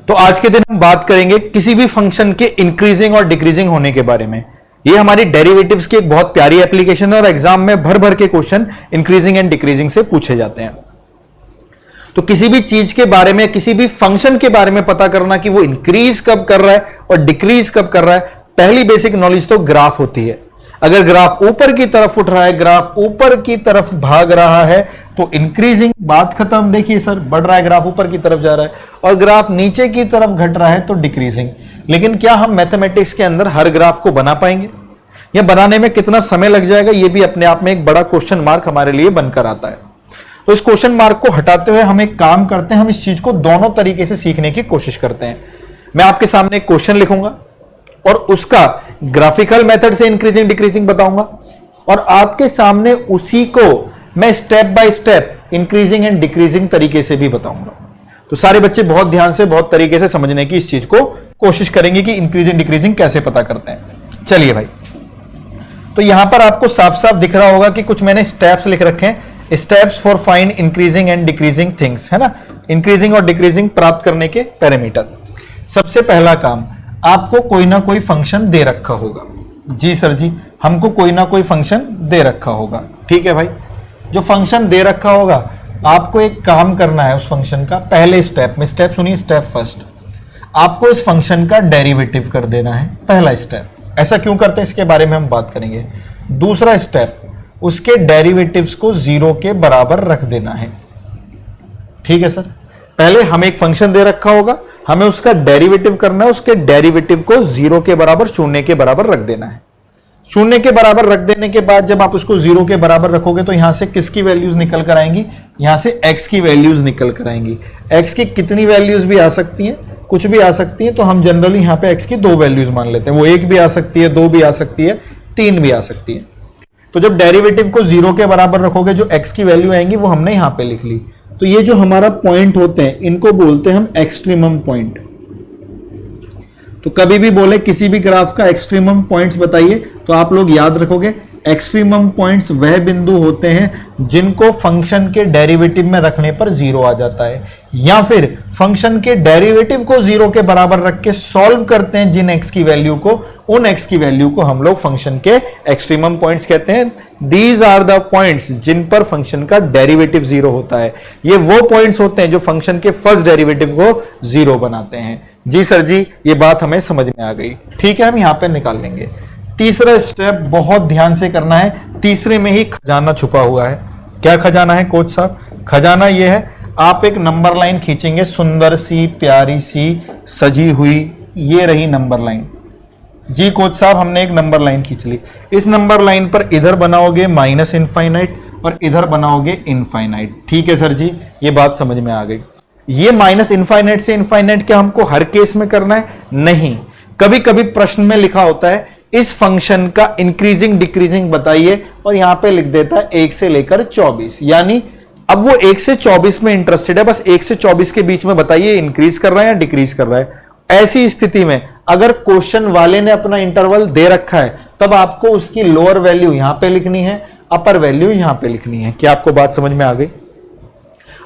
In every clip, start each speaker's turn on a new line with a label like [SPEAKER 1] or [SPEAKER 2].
[SPEAKER 1] तो आज के दिन हम बात करेंगे किसी भी फंक्शन के इंक्रीजिंग और डिक्रीजिंग होने के बारे में। ये हमारी डेरिवेटिव्स की एक बहुत प्यारी एप्लीकेशन है और एग्जाम में भर भर के क्वेश्चन इंक्रीजिंग एंड डिक्रीजिंग से पूछे जाते हैं। तो किसी भी चीज के बारे में, किसी भी फंक्शन के बारे में पता करना कि वो इंक्रीज कब कर रहा है और डिक्रीज कब कर रहा है, पहली बेसिक नॉलेज तो ग्राफ होती है। अगर ग्राफ ऊपर की तरफ उठ रहा है, ग्राफ ऊपर की तरफ भाग रहा है तो इंक्रीजिंग, बात खत्म। देखिए सर बढ़ रहा है, ग्राफ ऊपर की तरफ जा रहा है, और ग्राफ नीचे की तरफ घट रहा है तो डिक्रीजिंग। लेकिन क्या हम मैथमेटिक्स के अंदर हर ग्राफ को बना पाएंगे, या बनाने में कितना समय लग जाएगा, यह भी अपने आप में एक बड़ा क्वेश्चन मार्क हमारे लिए बनकर आता है। तो इस क्वेश्चन मार्क को हटाते हुए हम एक काम करते हैं, हम इस चीज को दोनों तरीके से सीखने की कोशिश करते हैं। मैं आपके सामने एक क्वेश्चन लिखूंगा और उसका ग्राफिकल मेथड से इंक्रीजिंग डिक्रीजिंग बताऊंगा, और आपके सामने उसी को मैं step by step increasing and decreasing तरीके से भी बताऊंगा। तो सारे बच्चे बहुत ध्यान से, बहुत तरीके से समझने की इस चीज को कोशिश करेंगे कि इंक्रीजिंग डिक्रीजिंग कैसे पता करते हैं। चलिए भाई, तो यहां पर आपको साफ साफ दिख रहा होगा कि कुछ मैंने स्टेप्स लिख रखे हैं, steps for find increasing and decreasing things, है ना। इंक्रीजिंग और डिक्रीजिंग प्राप्त करने के पैरामीटर। सबसे पहला काम, आपको कोई ना कोई फंक्शन दे रखा होगा। जी सर जी, हमको कोई ना कोई फंक्शन दे रखा होगा, ठीक है भाई। जो फंक्शन दे रखा होगा, आपको एक काम करना है उस फंक्शन का। पहले स्टेप में, स्टेप सुनिए, स्टेप फर्स्ट, आपको इस फंक्शन का डेरिवेटिव कर देना है, पहला स्टेप। ऐसा क्यों करते हैं इसके बारे में हम बात करेंगे। दूसरा स्टेप, उसके डेरिवेटिव्स को 0 के बराबर रख देना है, ठीक है सर। पहले हमें एक फंक्शन दे रखा होगा, हमें उसका डेरिवेटिव करना है, उसके डेरिवेटिव को 0 के बराबर, 0 के बराबर रख देना है। 0 के बराबर रख देने के बाद जब आप उसको 0 के बराबर रखोगे तो यहां से किसकी वैल्यूज निकल कर आएंगी, यहां से x की वैल्यूज निकल कर आएंगी। x की कितनी वैल्यूज भी आ सकती हैं, कुछ भी आ सकती है, तो हम जनरली यहां पे x की 2 वैल्यूज मान लेते हैं। वो 1 भी आ सकती है, 2 भी आ सकती है, 3 भी आ सकती है। तो जब डेरिवेटिव को 0 के बराबर रखोगे, जो x की वैल्यू आएंगी वो हमने यहां पे लिख ली। तो ये जो हमारा पॉइंट होते हैं, इनको बोलते हैं हम एक्सट्रीमम पॉइंट। तो कभी भी बोले किसी भी ग्राफ का एक्सट्रीमम पॉइंट्स बताइए, तो आप लोग याद रखोगे एक्सट्रीमम पॉइंट्स वह बिंदु होते हैं जिनको फंक्शन के डेरिवेटिव में रखने पर 0 आ जाता है, या फिर फंक्शन के डेरिवेटिव को 0 के बराबर रख के सॉल्व करते हैं जिन x की वैल्यू को, उन x की वैल्यू को हम लोग फंक्शन के एक्सट्रीमम पॉइंट्स कहते हैं। दीज आर द पॉइंट्स जिन पर फंक्शन का डेरिवेटिव 0 होता है। ये वो पॉइंट्स होते हैं जो फंक्शन के फर्स्ट डेरिवेटिव को 0 बनाते हैं। जी सर जी, ये बात हमें समझ में आ गई, ठीक है। हम यहां पे निकाल लेंगे। तीसरा स्टेप बहुत ध्यान से करना है, तीसरे में ही खजाना छुपा हुआ है। क्या खजाना है कोच साहब? खजाना ये है, आप एक नंबर लाइन खींचेंगे, सुंदर सी, प्यारी सी, सजी हुई, ये रही नंबर लाइन। जी कोच साहब, हमने एक नंबर लाइन खींच ली। इस नंबर लाइन पर इधर बनाओगे माइनस इनफाइनाइट और इधर बनाओगे इनफाइनाइट, ठीक है सर जी, ये बात समझ में आ गई। ये माइनस इनफाइनाइट से इनफाइनाइट क्या हमको हर केस में करना है? नहीं, कभी कभी प्रश्न में लिखा होता है इस फंक्शन का इंक्रीजिंग डिक्रीजिंग बताइए, और यहां पे लिख देता है 1 से लेकर 24, यानी अब वो 1 से 24 में इंटरेस्टेड है, बस 1 से 24 के बीच में बताइए इंक्रीज कर रहा है या डिक्रीज कर रहा है। ऐसी स्थिति में अगर क्वेश्चन वाले ने अपना इंटरवल दे रखा है, तब आपको उसकी लोअर वैल्यू यहां पे लिखनी है, अपर वैल्यू यहां पे लिखनी है। क्या आपको बात समझ में आ गई?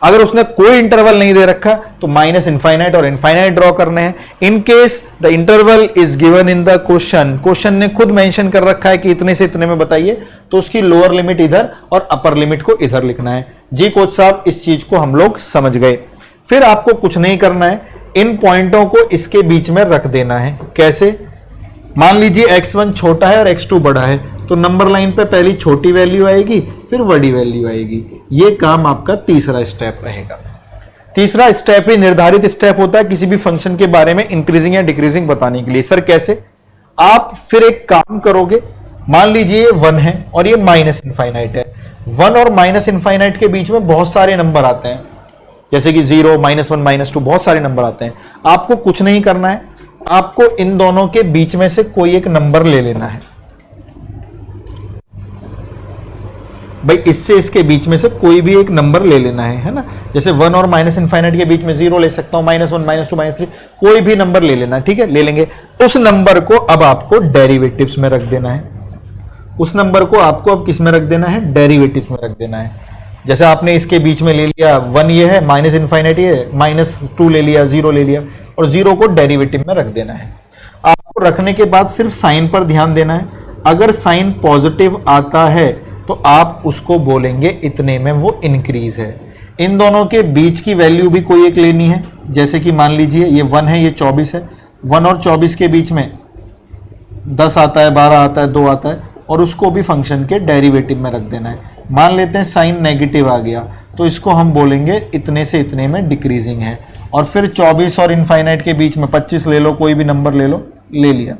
[SPEAKER 1] अगर उसने कोई इंटरवल नहीं दे रखा तो माइनस इनफाइनाइट और इनफाइनाइट ड्रॉ करने हैं। In case the interval is given in the question, question ने खुद मेंशन कर रखा है कि इतने से इतने में बताइए, तो उसकी लोअर लिमिट इधर और अपर लिमिट को इधर लिखना है। जी कोच साहब, इस चीज को हम लोग समझ गए। फिर आपको कुछ नहीं करना है, इन पॉइंटों को इसके बीच में रख देना है। कैसे? मान लीजिए x1 छोटा है और x2 बड़ा है, तो नंबर लाइन पे पहली छोटी वैल्यू आएगी, फिर बड़ी वैल्यू आएगी। ये काम आपका तीसरा स्टेप रहेगा। तीसरा स्टेप ही निर्धारित स्टेप होता है किसी भी फंक्शन के बारे में इंक्रीजिंग या डिक्रीजिंग बताने के लिए। सर कैसे? आप फिर एक काम करोगे, मान लीजिए ये 1 है और ये माइनस इनफाइनाइट है। 1 और माइनस इनफाइनाइट के बीच में बहुत सारे नंबर आते हैं, जैसे कि 0, -1, -2, बहुत सारे नंबर आते हैं। आपको कुछ नहीं करना है, आपको इन दोनों के बीच में से कोई एक नंबर ले लेना है। भाई इससे इसके बीच में से कोई भी एक नंबर ले लेना है ना। जैसे 1 और माइनस इनफाइनाइट के बीच में 0 ले सकता हूं, -1, -2, -3, कोई भी नंबर ले लेना, ठीक है, ले लेंगे। उस नंबर को अब आपको डेरिवेटिव्स में रख देना है। उस नंबर को आपको अब किस में रख देना है? डेरिवेटिव्स में रख देना है। जैसे आपने इसके बीच में ले लिया 1 ये है, माइनस इनफाइनाइट ये है, -2 ले लिया, 0 ले लिया, और 0 को डेरिवेटिव में रख देना है। आपको रखने के बाद सिर्फ साइन पर ध्यान देना है। अगर साइन पॉजिटिव आता है तो आप उसको बोलेंगे इतने में वो इंक्रीज है। इन दोनों के बीच की वैल्यू भी कोई एक लेनी है, जैसे कि मान लीजिए ये 1 है, ये 24 है। 1 और 24 के बीच में 10 आता है, 12 आता है, 2 आता है, और उसको भी फंक्शन के डेरिवेटिव में रख देना है। मान लेते हैं साइन नेगेटिव आ गया तो इसको हम बोलेंगे इतने से इतने में डिक्रीजिंग है। और फिर 24 और इनफाइनाइट के बीच में 25 ले लो, कोई भी नंबर ले लो, ले लिया,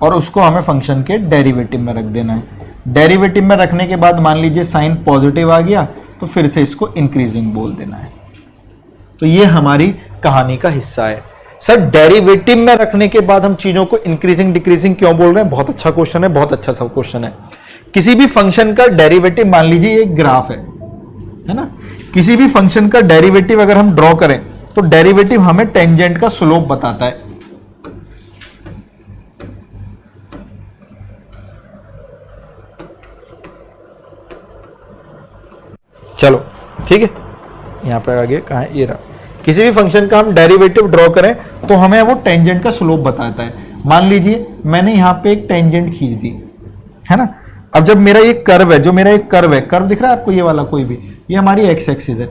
[SPEAKER 1] और उसको हमें फंक्शन के डेरिवेटिव में रख देना है। डेरिवेटिव में रखने के बाद मान लीजिए साइन पॉजिटिव आ गया तो फिर से इसको इंक्रीजिंग बोल देना है। तो ये हमारी कहानी का हिस्सा है। सर डेरिवेटिव में रखने के बाद हम चीजों को इंक्रीजिंग डिक्रीजिंग क्यों बोल रहे हैं? बहुत अच्छा क्वेश्चन है, बहुत अच्छा सब क्वेश्चन है। किसी भी फंक्शन का डेरिवेटिव, मान लीजिए एक ग्राफ है ना, किसी भी फंक्शन का डेरिवेटिव अगर हम ड्रॉ करें तो डेरिवेटिव हमें टेंजेंट का स्लोप बताता है। चलो ठीक है, यहां पे आगे कहां है, ये रहा। किसी भी फंक्शन का हम डेरिवेटिव ड्रॉ करें तो हमें वो टेंजेंट का स्लोप बताता है। मान लीजिए मैंने यहां पे एक टेंजेंट खींच दी है ना। अब जब मेरा ये कर्व है, जो मेरा एक कर्व है, कर्व दिख रहा है आपको ये वाला, कोई भी, ये हमारी एक्स एक्सिस है।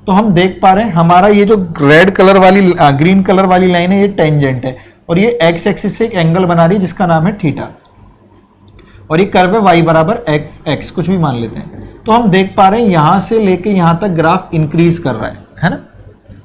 [SPEAKER 1] तो हम देख पा रहे हैं हमारा ये जो रेड कलर वाली ग्रीन कलर वाली लाइन है ये टेंजेंट है, और ये एक्स एक्सिस से एक एंगल बना रही है जिसका नाम है थीटा, और ये कर्व है वाई बराबर एक्स, कुछ भी मान लेते हैं। तो हम देख पा रहे हैं यहां से लेके यहां तक ग्राफ इंक्रीज कर रहा है ना।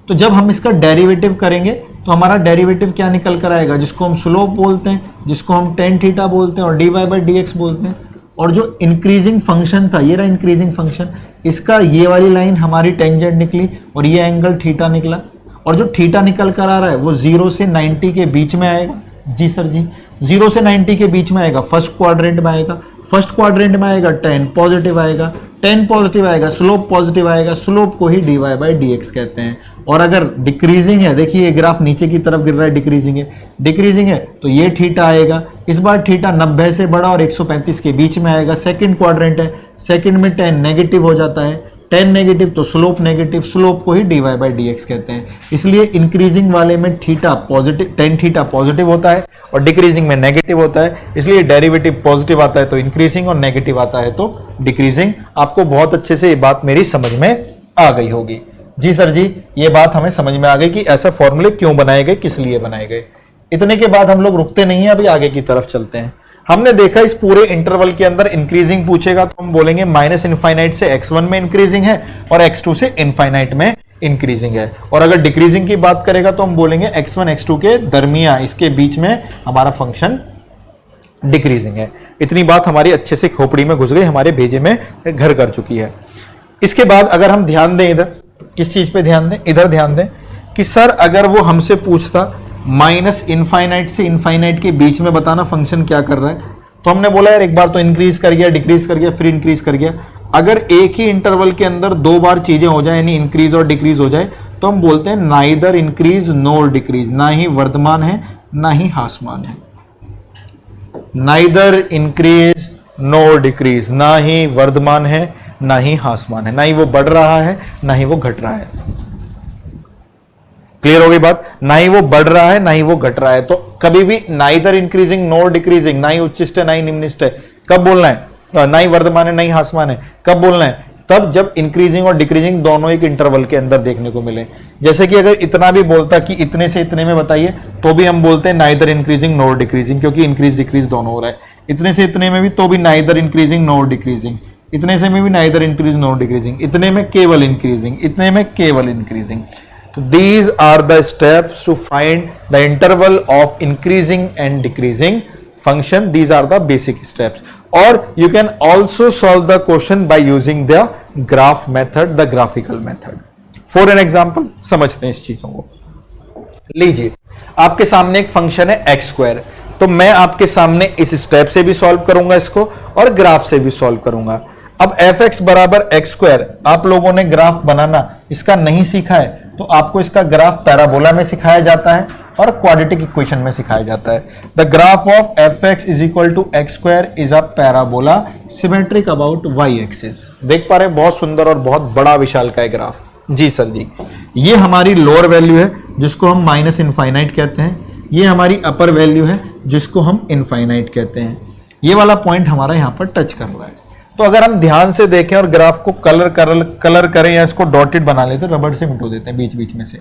[SPEAKER 1] तो जब हम इसका डेरिवेटिव करेंगे तो हमारा डेरिवेटिव क्या निकल कर आएगा, जिसको हम स्लोप बोलते हैं, जिसको हम टेन थीटा बोलते हैं और D Y by D X बोलते हैं। और जो इंक्रीजिंग फंक्शन था, ये रहा इंक्रीजिंग फंक्शन, इसका ये वाली लाइन हमारी टेंजेंट निकली और ये एंगल थीटा निकला। और जो थीटा निकल कर आ रहा है वो 0 से 90 के बीच में आएगा। जी सर जी, 0 से 90 के बीच में आएगा, फर्स्ट क्वाड्रेंट में आएगा। फर्स्ट क्वाड्रेंट में आएगा 10 पॉजिटिव आएगा, 10 पॉजिटिव आएगा, स्लोप पॉजिटिव आएगा, स्लोप को ही d Y by D x कहते हैं। और अगर डिक्रीजिंग है, देखिए ये ग्राफ नीचे की तरफ गिर रहा है, डिक्रीजिंग है तो ये थीटा आएगा। इस बार थीटा 90 से बड़ा और 135 के बीच में आएगा। सेकंड क्वाड्रेंट है, सेकंड में 10 नेगेटिव हो जाता है, 10 नेगेटिव तो स्लोप नेगेटिव, स्लोप को ही d Y by D x कहते हैं। इसलिए इंक्रीजिंग वाले में थीटा पॉजिटिव, 10 थीटा पॉजिटिव होता है और डिक्रीजिंग में नेगेटिव होता है। इसलिए डेरिवेटिव पॉजिटिव आता है तो इंक्रीजिंग और नेगेटिव आता है तो डिक्रीजिंग। आपको बहुत अच्छे से ये बात मेरी समझ में आ गई होगी। जी सर जी, ये बात हमें समझ में आ गई कि ऐसा फॉर्मूले क्यों बनाए गए, किस लिए बनाए गए। इतने के बाद हम लोग रुकते नहीं है, अभी आगे की तरफ चलते हैं। हमने देखा इस पूरे इंटरवल के अंदर इंक्रीजिंग पूछेगा तो हम बोलेंगे माइनस इनफाइनाइट से x1 में इंक्रीजिंग है और x2 से इनफाइनाइट में इंक्रीजिंग है। और अगर डिक्रीजिंग की बात करेगा तो हम बोलेंगे x1 x2 के दरमियान, इसके बीच में हमारा फंक्शन डिक्रीजिंग है। इतनी बात हमारी अच्छे से खोपड़ी में घुस गई, हमारे भेजे में घर कर चुकी है। इसके बाद अगर हम ध्यान दें, इधर किस चीज पे ध्यान दें, इधर ध्यान दें कि सर अगर वो हमसे पूछता माइनस इनफाइनाइट से इनफाइनाइट के बीच में बताना फंक्शन क्या कर रहा है, तो हमने बोला यार एक बार तो इंक्रीज कर गया, डिक्रीज कर गया, फिर इंक्रीज कर गया। अगर एक ही इंटरवल के अंदर 2 बार चीजें हो जाए, यानी इंक्रीज और डिक्रीज हो जाए, तो हम बोलते हैं नाइदर इंक्रीज नोर डिक्रीज, ना ही वर्धमान है ना ही ह्रासमान है। नाइदर इंक्रीज नोर डिक्रीज, ना ही वर्धमान है ना ही ह्रासमान है, ना ही वो बढ़ रहा है ना ही वो घट रहा है। क्लियर हो गई बात? ना ही वो बढ़ रहा है ना ही वो घट रहा है। तो कभी भी नाइदर इंक्रीजिंग नोर डिक्रीजिंग, ना ही उच्चिष्ट है ना ही निम्निष्ट है, कब बोलना है? ना ही वर्धमान है ना ही ह्रासमान है, कब बोलना है? तब जब इंक्रीजिंग और डिक्रीजिंग दोनों एक इंटरवल के अंदर देखने को मिले। जैसे कि अगर इतना भी बोलता कि इतने से इतने में बताइए, तो भी हम बोलते हैं नाइदर इंक्रीजिंग नोर डिक्रीजिंग, क्योंकि इंक्रीज डिक्रीज दोनों हो रहा है। इतने से इतने में भी तो भी नाइदर इंक्रीजिंग नोर डिक्रीजिंग, इतने से में भी नाइदर इंक्रीज नोर डिक्रीजिंग, इतने में केवल इंक्रीजिंग, इतने में केवल increasing. So these are the steps to find the interval of increasing and decreasing function. These are the basic steps. Or you can also solve the question by using the graph method, the graphical method. For an example, समझते हैं इस चीजों को। लीजिए आपके सामने एक function है एक्स स्क्वायर, तो मैं आपके सामने इस स्टेप से भी सॉल्व करूंगा इसको और ग्राफ से भी सॉल्व करूंगा। अब एफ एक्स बराबर एक्स स्क्वायर, आप लोगों ने ग्राफ बनाना इसका नहीं सीखा है तो आपको इसका ग्राफ पैराबोला में सिखाया जाता है और क्वाड्रेटिक इक्वेशन में सिखाया जाता है। The graph of F X is equal to X square is a parabola symmetric about Y axis. देख पा रहे हैं, बहुत सुंदर और बहुत बड़ा विशाल का ग्राफ। जी सर जी, ये हमारी लोअर वैल्यू है जिसको हम माइनस इनफाइनाइट कहते हैं, ये हमारी अपर वैल्यू है जिसको हम इनफाइनाइट कहते हैं। ये वाला पॉइंट हमारा यहां पर टच कर रहा है। तो अगर हम ध्यान से देखें और ग्राफ को कलर करें या इसको डॉटेड बना लेते हैं, रबड़ से मिटो देते हैं बीच बीच में से।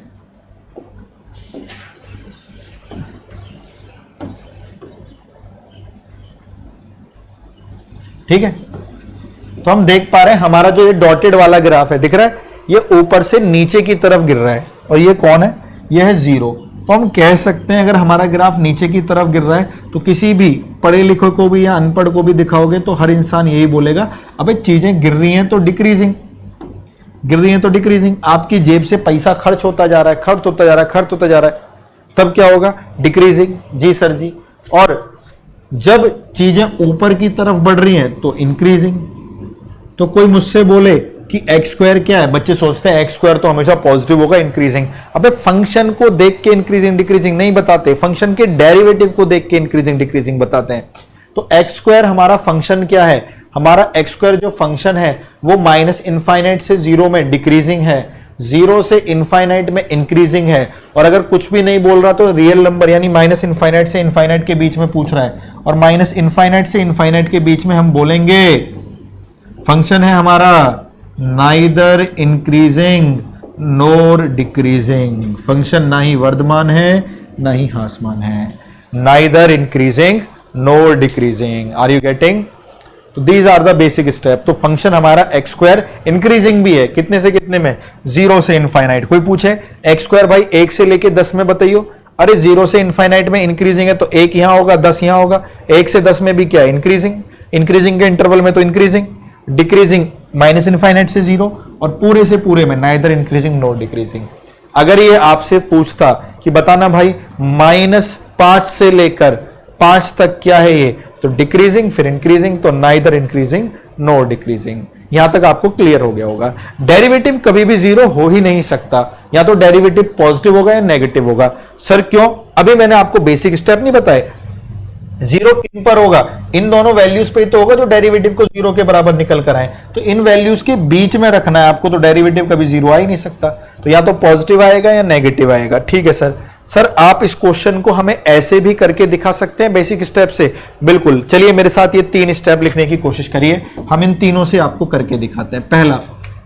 [SPEAKER 1] ठीक है, तो हम देख पा रहे हैं हमारा जो ये डॉटेड वाला ग्राफ है, दिख रहा है, ये ऊपर से नीचे की तरफ गिर रहा है और ये कौन है, ये है जीरो। तो हम कह सकते हैं अगर हमारा ग्राफ नीचे की तरफ गिर रहा है तो किसी भी पढ़े लिखे को भी या अनपढ़ को भी दिखाओगे तो हर इंसान यही बोलेगा, अबे चीजें गिर रही हैं तो डिक्रीजिंग, गिर रही हैं तो डिक्रीजिंग। आपकी जेब से पैसा खर्च होता जा रहा है, खर्च होता जा रहा है, खर्च होता जा रहा है, तब क्या होगा, डिक्रीजिंग। जी सर जी। और जब चीजें ऊपर की तरफ बढ़ रही हैं तो इंक्रीजिंग। तो कोई मुझसे बोले कि एक्स स्क्वायर क्या है, बच्चे सोचते हैं एक्स स्क्वायर तो हमेशा पॉजिटिव होगा, इंक्रीजिंग। अबे फंक्शन को देख के इंक्रीजिंग डिक्रीजिंग नहीं बताते, फंक्शन के डेरिवेटिव को देख के इंक्रीजिंग डिक्रीजिंग बताते हैं। तो एक्स स्क्वायर हमारा फंक्शन क्या है, हमारा एक्स स्क्वायर जो फंक्शन है वो माइनस इनफाइनाइट से जीरो में डिक्रीजिंग है, जीरो से इनफाइनाइट में इंक्रीजिंग है। और अगर कुछ भी नहीं बोल रहा तो रियल नंबर यानी माइनस इनफाइनाइट से इनफाइनाइट के बीच में पूछ रहा है, और माइनस इनफाइनाइट से इनफाइनाइट के बीच में हम बोलेंगे फंक्शन है हमारा neither increasing nor decreasing. Function ना ही वर्धमान है ना ही ह्रासमान है, neither increasing nor decreasing. Are you getting? तो these are the basic step. तो फंक्शन हमारा एक्स स्क्वायर इंक्रीजिंग भी है, कितने से कितने में, जीरो से इनफाइनाइट। कोई पूछे एक्स स्क्वायर भाई 1 से लेके 10 में बताइयो, अरे जीरो से इनफाइनाइट में इंक्रीजिंग है तो 1 यहां होगा 10 यहां होगा, 1 से 10 में भी क्या है, इंक्रीजिंग, इंक्रीजिंग के इंटरवल में तो इंक्रीजिंग, डिक्रीजिंग माइनस इनफाइनाइट से जीरो, और पूरे से पूरे में नाइदर इंक्रीजिंग नोर डिक्रीजिंग। अगर ये आपसे पूछता कि बताना भाई -5 से लेकर 5 तक क्या है ये, तो डिक्रीजिंग फिर इंक्रीजिंग, तो नाइदर इंक्रीजिंग नोर डिक्रीजिंग। यहां तक आपको क्लियर हो गया होगा। डेरिवेटिव कभी भी जीरो हो ही नहीं सकता, या तो डेरिवेटिव पॉजिटिव होगा या नेगेटिव होगा। सर क्यों? अभी मैंने आपको बेसिक स्टेप नहीं बताए। जीरो किन पर होगा, इन दोनों वैल्यूज पे ही तो होगा जो डेरिवेटिव को जीरो के बराबर निकल कर आए। तो इन वैल्यूज के बीच में रखना है आपको, तो डेरिवेटिव कभी जीरो आ ही नहीं सकता, तो या तो पॉजिटिव आएगा या नेगेटिव आएगा। ठीक है सर। सर आप इस क्वेश्चन को हमें ऐसे भी करके दिखा सकते हैं बेसिक स्टेप से? बिल्कुल, चलिए मेरे साथ ये 3 स्टेप लिखने की कोशिश करिए, हम इन तीनों से आपको करके दिखाते हैं। पहला,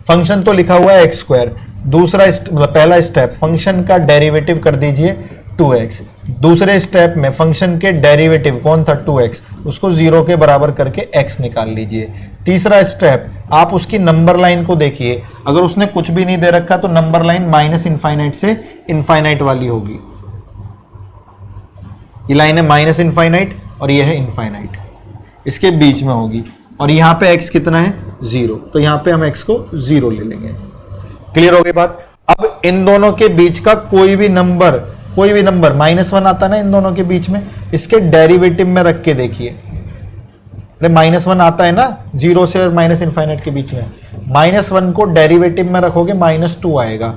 [SPEAKER 1] फंक्शन तो लिखा हुआ है एक्स स्क्वायर। दूसरा पहला स्टेप, फंक्शन का डेरिवेटिव कर दीजिए 2x। दूसरे स्टेप में फंक्शन के डेरिवेटिव कौन था, 2x, उसको जीरो के बराबर करके x निकाल लीजिए। तीसरा स्टेप, आप उसकी नंबर लाइन को देखिए, अगर उसने कुछ भी नहीं दे रखा तो नंबर लाइन माइनस इनफाइनाइट से इनफाइनाइट वाली होगी। ये लाइन है माइनस इनफाइनाइट और ये है इनफाइनाइट, इसके बीच में होगी। और यहां पे x कितना है, 0, तो यहां पे हम x को 0 ले लेंगे। क्लियर हो गई बात? अब इन दोनों के बीच का कोई भी नंबर -1 आता है ना इन दोनों के बीच में, इसके डेरिवेटिव में रख के देखिए। अरे -1 आता है ना जीरो से और माइनस इनफाइनाइट के बीच में, -1 को डेरिवेटिव में रखोगे -2 आएगा।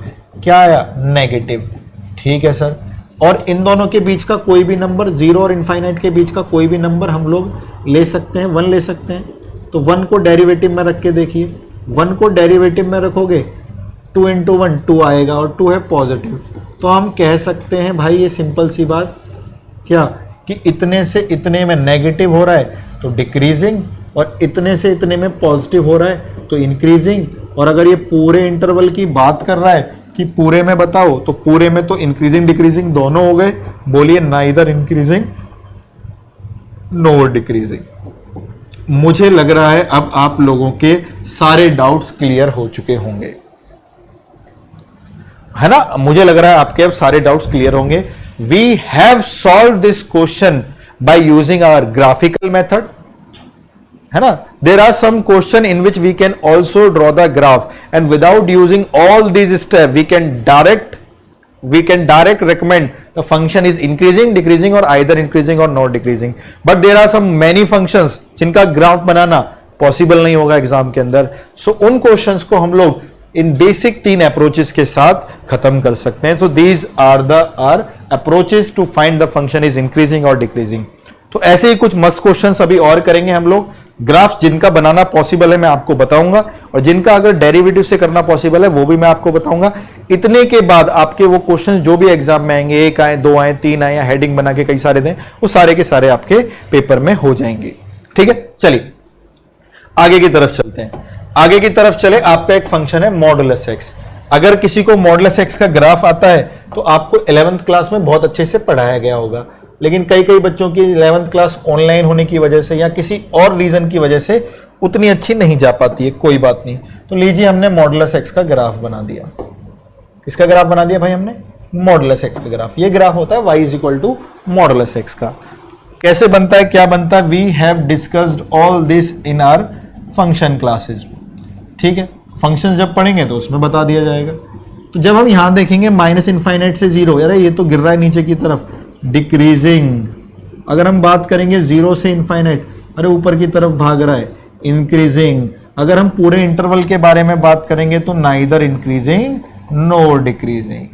[SPEAKER 1] क्या आया, नेगेटिव। ठीक है सर। और इन दोनों के बीच का कोई भी नंबर, जीरो और इनफाइनाइट के बीच का कोई भी नंबर हम लोग ले सकते हैं, 1 ले सकते हैं। तो 1 को डेरिवेटिव में रख के देखिए, 1 को डेरिवेटिव में रखोगे 2 × 1 2 आएगा, और 2 है पॉजिटिव। तो हम कह सकते हैं भाई ये सिंपल सी बात क्या, कि इतने से इतने में नेगेटिव हो रहा है तो डिक्रीजिंग, और इतने से इतने में पॉजिटिव हो रहा है तो इंक्रीजिंग। और अगर ये पूरे इंटरवल की बात कर रहा है कि पूरे में बताओ, तो पूरे में तो इंक्रीजिंग डिक्रीजिंग दोनों हो गए। बोलिए नाइदर इंक्रीजिंग नोर डिक्रीजिंग। मुझे लग रहा है अब आप लोगों के सारे डाउट्स क्लियर हो चुके होंगे, है ना? मुझे लग रहा है आपके अब सारे डाउट्स क्लियर होंगे। We have solve this question by using our graphical method, है ना? There are some question in which we can also draw the graph, and without using all these step we can direct recommend the function is increasing, decreasing or either increasing or not decreasing. But there are some many functions जिनका graph बनाना possible नहीं होगा exam के अंदर। सो उन questions को हम लोग इन basic 3 approaches के साथ खत्म कर सकते हैं। So these are approaches to find the function is increasing और डिक्रीजिंग। तो ऐसे ही कुछ मस्त क्वेश्चंस अभी और करेंगे हम लोग। ग्राफ जिनका बनाना पॉसिबल है मैं आपको बताऊंगा, और जिनका अगर डेरिवेटिव से करना पॉसिबल है वो भी मैं आपको बताऊंगा। इतने के बाद आपके वो क्वेश्चन जो भी एग्जाम में आएंगे, 1 आए, 2 आए, 3 आए, या हेडिंग बना के कई सारे दें, वो सारे के सारे आपके पेपर में हो जाएंगे। ठीक है, चलिए आगे की तरफ चलते हैं। आगे की तरफ चले, आपका एक फंक्शन है मॉडुलस एक्स। अगर किसी को मॉडुलस एक्स का ग्राफ आता है तो आपको 11th क्लास में बहुत अच्छे से पढ़ाया गया होगा, लेकिन कई कई बच्चों की 11th क्लास ऑनलाइन होने की वजह से या किसी और रीजन की वजह से उतनी अच्छी नहीं जा पाती है, कोई बात नहीं। तो लीजिए हमने मॉडुलस एक्स का ग्राफ बना दिया। किसका ग्राफ बना दिया भाई हमने? मॉडुलस एक्स का ग्राफ। ये ग्राफ होता है y is equal to modulus X का। कैसे बनता है, क्या बनता है? We have discussed all this in our function classes. ठीक है, फंक्शन जब पढ़ेंगे तो उसमें बता दिया जाएगा। तो जब हम यहां देखेंगे माइनस इनफाइनाइट से जीरो, यार ये तो गिर रहा है नीचे की तरफ, डिक्रीजिंग। अगर हम बात करेंगे जीरो से इनफाइनाइट, अरे ऊपर की तरफ भाग रहा है, इंक्रीजिंग। अगर हम पूरे इंटरवल के बारे में बात करेंगे तो नाइदर इंक्रीजिंग नोर डिक्रीजिंग।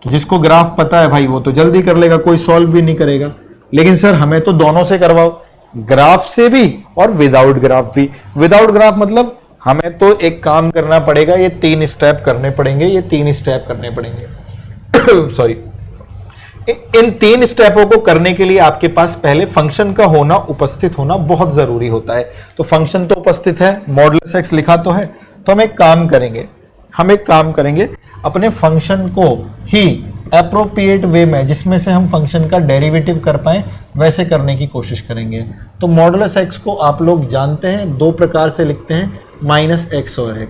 [SPEAKER 1] तो जिसको ग्राफ पता है भाई वो तो जल्दी कर लेगा, कोई सॉल्व भी नहीं करेगा। लेकिन सर हमें तो दोनों से करवाओ, ग्राफ से भी और विदाउट ग्राफ भी। विदाउट ग्राफ मतलब हमें तो एक काम करना पड़ेगा, ये 3 स्टेप करने पड़ेंगे, ये 3 स्टेप करने पड़ेंगे सॉरी। इन 3 स्टेपों को करने के लिए आपके पास पहले फंक्शन का होना, उपस्थित होना बहुत जरूरी होता है। तो फंक्शन तो उपस्थित है, मॉडुलस एक्स लिखा तो है। तो हम एक काम करेंगे, अपने फंक्शन को ही एप्रोप्रिएट वे में, जिसमें से हम फंक्शन का डेरिवेटिव कर पाए, वैसे करने की कोशिश करेंगे। तो मॉडुलस एक्स को आप लोग जानते हैं 2 प्रकार से लिखते हैं, माइनस एक्स और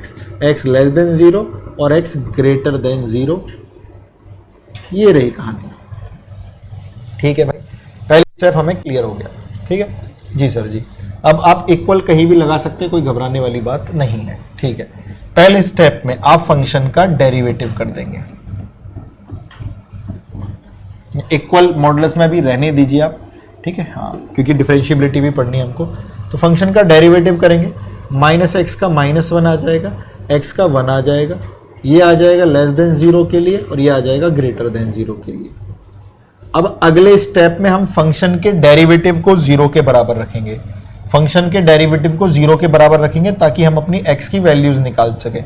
[SPEAKER 1] एक्स लेस देन 0 और एक्स ग्रेटर देन 0। ये रही कहानी। ठीक है भाई, पहला स्टेप हमें क्लियर हो गया। ठीक है जी सर जी। अब आप इक्वल कहीं भी लगा सकते हैं, कोई घबराने वाली बात नहीं है। ठीक है, पहले स्टेप में आप फंक्शन का डेरिवेटिव कर देंगे। इक्वल मॉडुलस में भी रहने दीजिए आप, ठीक है, हाँ, क्योंकि डिफरेंशिएबिलिटी भी पढ़नी है हमको। तो फंक्शन का डेरिवेटिव करेंगे, माइनस एक्स का -1 आ जाएगा, एक्स का 1 आ जाएगा, ये आ जाएगा लेस देन 0 के लिए, और ये आ जाएगा ग्रेटर देन 0 के लिए। अब अगले स्टेप में हम फंक्शन के डेरिवेटिव को 0 के बराबर रखेंगे। फंक्शन के डेरिवेटिव को 0 के बराबर रखेंगे ताकि हम अपनी x की वैल्यूज निकाल सके,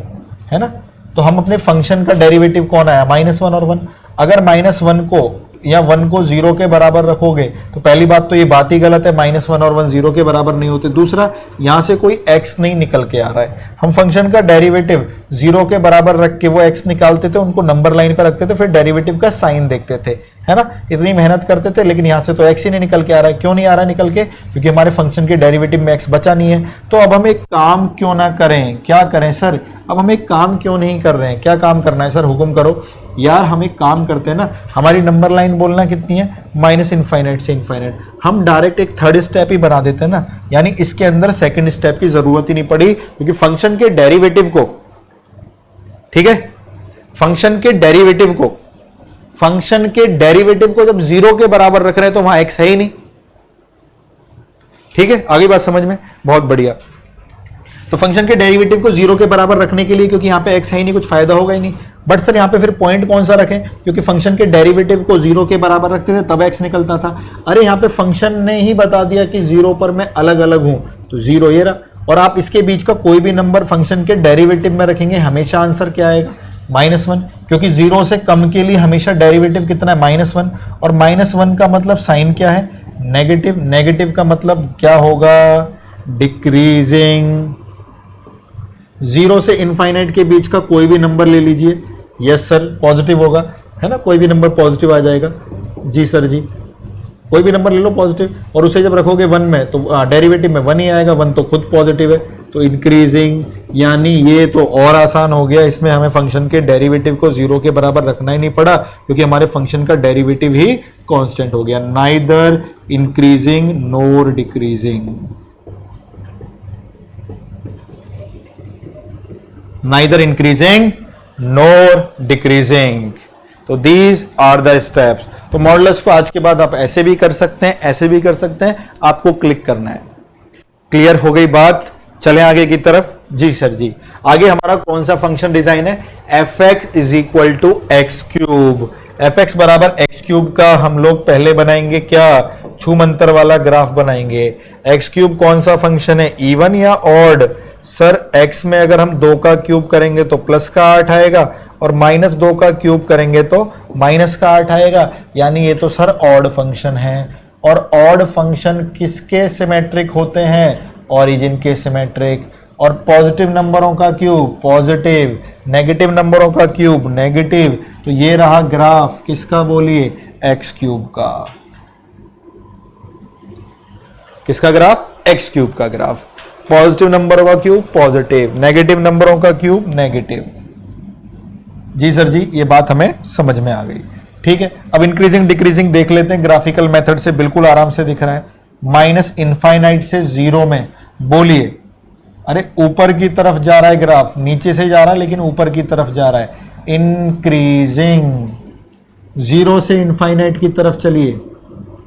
[SPEAKER 1] है ना। तो हम अपने फंक्शन का डेरिवेटिव कौन आया? -1 और 1। अगर -1 को या 1 को 0 के बराबर रखोगे तो पहली बात तो ये बात ही गलत है, -1 और 1 0 के बराबर नहीं होते। दूसरा, यहां से कोई x नहीं निकल के आ रहा है। हम फंक्शन का डेरिवेटिव 0 के बराबर रख के वो x निकालते थे, उनको नंबर लाइन पर रखते थे, फिर डेरिवेटिव का साइन देखते थे, है ना। इतनी मेहनत करते थे, लेकिन यहां से तो x ही नहीं निकल के आ रहा है। क्यों नहीं आ रहा है निकल के? क्योंकि हमारे फंक्शन के डेरिवेटिव में x बचा नहीं है। तो अब हम एक काम क्यों ना करें? क्या करें सर? अब हम एक काम क्यों नहीं कर रहे हैं? क्या काम करना है सर? हुक्म करो यार। हम एक काम करते हैं ना, हमारी नंबर लाइन बोलना कितनी है? माइनस इनफाइनाइट से इनफाइनाइट। हम डायरेक्ट एक 3rd स्टेप ही बना देते हैं ना, यानी इसके अंदर 2nd स्टेप की जरूरत ही नहीं पड़ी, क्योंकि फंक्शन के डेरिवेटिव को, ठीक है, फंक्शन के डेरिवेटिव को जब 0 के बराबर रख रहे हैं तो वहां x है ही नहीं। ठीक है, आगे बात समझ में? बहुत बढ़िया। तो फंक्शन के डेरिवेटिव को 0 के बराबर रखने के लिए, क्योंकि यहां पे x है ही नहीं, कुछ फायदा होगा ही नहीं। बट सर यहां पे फिर पॉइंट कौन सा रखें? क्योंकि फंक्शन के डेरिवेटिव को 0 के बराबर रखते थे तब x निकलता था। अरे यहां पे फंक्शन ने ही बता दिया कि 0 पर मैं अलग अलग हूं, तो 0 ये रहा। और आप इसके बीच का कोई भी नंबर फंक्शन के डेरिवेटिव में रखेंगे, हमेशा आंसर क्या आएगा? -1, क्योंकि 0 से कम के लिए हमेशा डेरिवेटिव कितना है? -1। और -1 का मतलब साइन क्या है? नेगेटिव। नेगेटिव का मतलब क्या होगा? डिक्रीजिंग। 0 से इनफाइनाइट के बीच का कोई भी नंबर ले लीजिए, यस सर, पॉजिटिव होगा, है ना। कोई भी नंबर पॉजिटिव आ जाएगा, जी सर जी। कोई भी नंबर ले लो पॉजिटिव, और उसे जब रखोगे 1 में तो डेरिवेटिव में 1 ही आएगा। 1 तो खुद पॉजिटिव है, तो इंक्रीजिंग, यानी ये तो और आसान हो गया। इसमें हमें फंक्शन के डेरिवेटिव को 0 के बराबर रखना ही नहीं पड़ा, क्योंकि हमारे फंक्शन का डेरिवेटिव ही कांस्टेंट हो गया। Neither increasing nor decreasing, neither increasing nor decreasing. तो दीज आर द स्टेप्स। तो मॉडुलस को आज के बाद आप ऐसे भी कर सकते हैं, ऐसे भी कर सकते हैं, आपको क्लिक करना है। क्लियर हो गई बात? चलें आगे की तरफ। जी सर जी। आगे हमारा कौन सा फंक्शन डिजाइन है? fx is equal to X cube. fx बराबर x क्यूब का हम लोग पहले बनाएंगे क्या? छूमंतर वाला ग्राफ बनाएंगे। एक्स क्यूब कौन सा फंक्शन है, इवन या ऑड? सर x में अगर हम 2 का क्यूब करेंगे तो प्लस का 8 आएगा, और माइनस 2 का क्यूब करेंगे तो माइनस का 8 आएगा, यानी ये तो सर ऑड फंक्शन है। और ऑड फंक्शन किसके सिमेट्रिक होते हैं, ओरिजिन के सिमेट्रिक। और पॉजिटिव नंबरों का क्यूब पॉजिटिव, नेगेटिव नंबरों का क्यूब नेगेटिव। तो ये रहा ग्राफ किसका, बोलिए, एक्स क्यूब का। किसका ग्राफ, एक्स क्यूब का ग्राफ। पॉजिटिव नंबरों का क्यूब पॉजिटिव, नेगेटिव नंबरों का क्यूब नेगेटिव। जी सर जी, ये बात हमें समझ में आ गई। ठीक है, अब इंक्रीजिंग डिक्रीजिंग देख लेते हैं, ग्राफिकल मेथड से बिल्कुल आराम से दिख रहा है। माइनस इनफाइनाइट से जीरो में, बोलिए, अरे ऊपर की तरफ जा रहा है ग्राफ, नीचे से जा रहा है लेकिन ऊपर की तरफ जा रहा है। इंक्रीजिंग, जीरो से इनफाइनाइट की तरफ चलिए,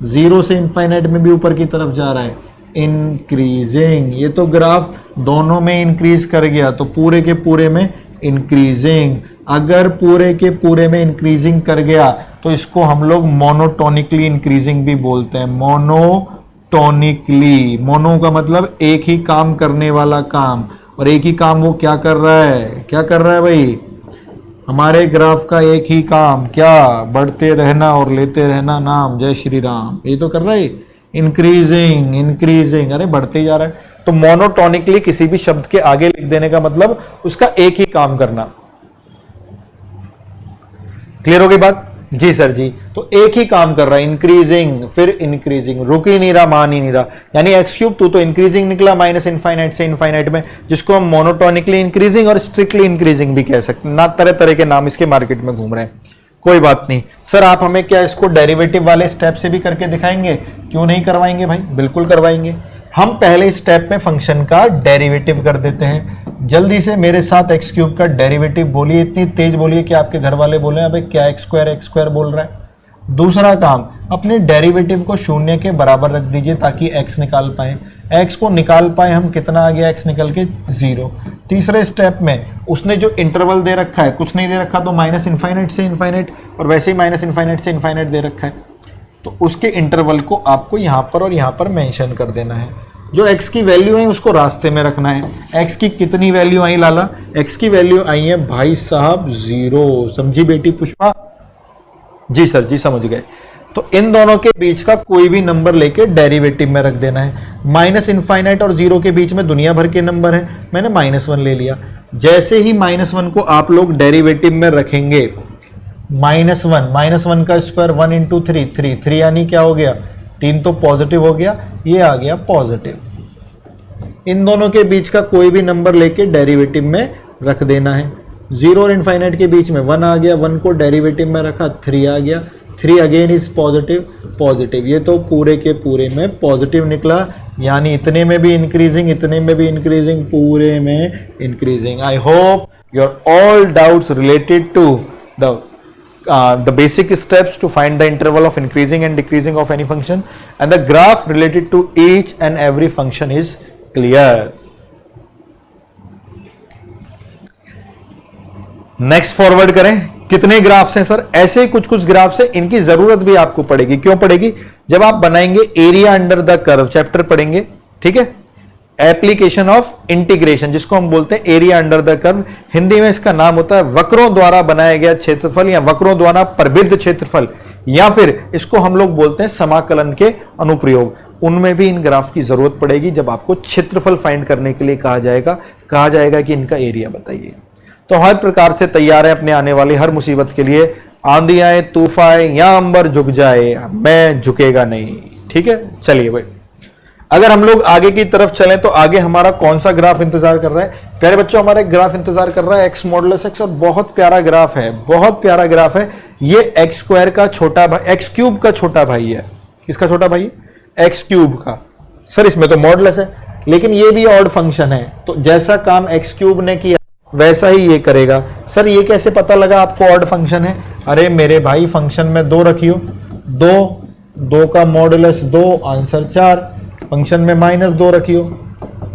[SPEAKER 1] जीरो से इनफाइनाइट में भी ऊपर की तरफ जा रहा है। इंक्रीजिंग, ये तो ग्राफ दोनों में इंक्रीज कर गया, तो पूरे के पूरे में इंक्रीजिंग। अगर पूरे के पूरे में इंक्रीजिंग कर गया तो इसको हम लोग मोनोटोनिकली इंक्रीजिंग भी बोलते हैं। मोनोटोनिकली, मोनो का मतलब एक ही काम करने वाला काम, और एक ही काम वो क्या कर रहा है, क्या कर रहा है भाई, हमारे ग्राफ का एक ही काम, क्या, बढ़ते रहना और लेते रहना नाम, जय श्री राम। ये तो कर रहा है इंक्रीजिंग, इंक्रीजिंग, अरे बढ़ते जा रहा है। तो मोनोटोनिकली किसी भी शब्द के आगे लिख देने का मतलब उसका एक ही काम करना। क्लियर हो गई बात? जी सर जी, तो एक ही काम कर रहा है, इंक्रीजिंग, फिर इंक्रीजिंग, रुक ही नहीं रहा, मान ही नहीं रहा। यानी एक्स क्यूब तो इंक्रीजिंग निकला माइनस इनफाइनाइट से इनफाइनाइट में, जिसको हम मोनोटोनिकली इंक्रीजिंग और स्ट्रिक्टली इंक्रीजिंग भी कह सकते हैं ना। तरह तरह के नाम इसके मार्केट में घूम रहे हैं, कोई बात नहीं। सर आप हमें क्या इसको डेरिवेटिव वाले स्टेप से भी करके दिखाएंगे? क्यों नहीं करवाएंगे भाई, बिल्कुल करवाएंगे। हम पहले स्टेप में फंक्शन का डेरिवेटिव कर देते हैं। जल्दी से मेरे साथ एक्स क्यूब का डेरिवेटिव बोलिए, इतनी तेज बोलिए कि आपके घर वाले बोले अबे क्या एक्स स्क्वायर बोल रहा है। दूसरा काम, अपने डेरिवेटिव को शून्य के बराबर रख दीजिए ताकि एक्स निकाल पाए। एक्स को निकाल पाए हम, कितना आ गया एक्स निकल के, 0। तीसरे स्टेप में उसने जो इंटरवल दे रखा है, कुछ नहीं दे रखा तो माइनस इनफाइनाइट से इनफाइनाइट, और वैसे ही माइनस इनफाइनाइट से इनफाइनाइट दे रखा है, तो उसके इंटरवल को आपको यहाँ पर और यहाँ पर मेंशन कर देना है। जो x की वैल्यू है उसको रास्ते में रखना है। x की कितनी वैल्यू आई लाला, x की वैल्यू आई है भाई साहब 0। समझी बेटी पुष्पा? जी सर जी, समझ गए। तो इन दोनों के बीच का कोई भी नंबर लेके डेरिवेटिव में रख देना है। माइनस इनफाइनाइट और 0 के बीच में दुनिया भर के नंबर है, मैंने -1 ले लिया। जैसे ही -1 को आप लोग डेरिवेटिव में रखेंगे, -1 का स्क्वायर 1 इंटू 3 यानी क्या हो गया, 3 तो पॉजिटिव हो गया, ये आ गया पॉजिटिव। इन दोनों के बीच का कोई भी नंबर लेके डेरिवेटिव में रख देना है। 0 और इनफाइनाइट के बीच में 1 आ गया, 1 को डेरिवेटिव में रखा, 3 आ गया, 3 अगेन इज पॉजिटिव। ये तो पूरे के पूरे में पॉजिटिव निकला, यानी इतने में भी इंक्रीजिंग, इतने में भी इंक्रीजिंग, पूरे में increasing. I hope your all doubts related to the basic steps to find the interval of increasing and decreasing of any function and the graph related to each and every function is clear. Next forward करें, कितने graphs हैं sir? ऐसे कुछ कुछ graphs हैं, इनकी जरूरत भी आपको पड़ेगी। क्यों पड़ेगी? जब आप बनाएंगे area under the curve chapter पढ़ेंगे, ठीक है, एप्लीकेशन ऑफ इंटीग्रेशन, जिसको हम बोलते हैं area under the curve. Hindi में इसका नाम होता है वक्रों द्वारा बनाया गया क्षेत्रफल या वक्रों द्वारा प्रबिद्ध क्षेत्रफल, या फिर इसको हम लोग बोलते हैं समाकलन के अनुप्रयोग। उनमें भी इन ग्राफ की जरूरत पड़ेगी जब आपको क्षेत्रफल फाइंड करने के लिए कहा जाएगा कि इनका एरिया बताइए। तो हर प्रकार से तैयार है अपने आने वाली हर मुसीबत के लिए। आंधी आए, तूफान आए या अंबर झुक जाए, मैं झुकेगा नहीं। ठीक है, चलिए भाई, अगर हम लोग आगे की तरफ चलें तो आगे हमारा कौन सा ग्राफ इंतजार कर रहा है? प्यारे बच्चों, हमारा एक ग्राफ इंतजार कर रहा है x मॉडुलस x, और बहुत प्यारा ग्राफ है, बहुत प्यारा ग्राफ है। ये एक्स स्क्वायर का छोटा भाई, एक्स क्यूब का छोटा भाई है। किसका छोटा भाई? एक्स क्यूब का। सर इसमें तो मॉडुलस है, लेकिन ये भी ऑड फंक्शन है, तो जैसा काम एक्स क्यूब ने किया वैसा ही ये करेगा। सर ये कैसे पता लगा आपको ऑड फंक्शन है? अरे मेरे भाई, फंक्शन में 2 रखियो, 2 का मॉडुलस 2, आंसर 4। फंक्शन में -2 रखियो,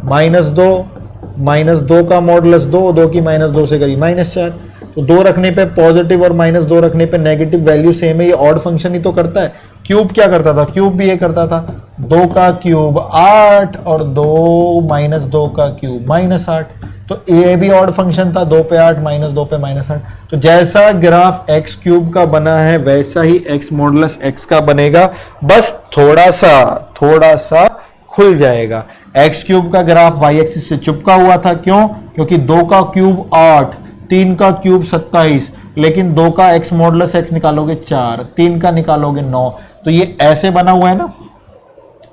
[SPEAKER 1] -2 का मॉडुलस 2 की -2 से करी -4। तो 2 रखने पे पॉजिटिव और -2 रखने पे नेगेटिव, वैल्यू सेम है, ये ऑड फंक्शन ही तो करता है। क्यूब क्या करता था, क्यूब भी ये करता था, 2 का क्यूब 8 और 2 -2 का क्यूब -8, तो ये भी ऑड फंक्शन था, 2 पे 8 -2 पे -8। तो जैसा ग्राफ x क्यूब का बना है वैसा ही x मॉडुलस x का बनेगा, बस थोड़ा सा खुल जाएगा। x क्यूब का ग्राफ y एक्सिस से चिपका हुआ था, क्यों? क्योंकि 2 का क्यूब 8, 3 का क्यूब 27, लेकिन 2 का x मॉडुलस x निकालोगे 4, 3 का निकालोगे 9, तो ये ऐसे बना हुआ है ना।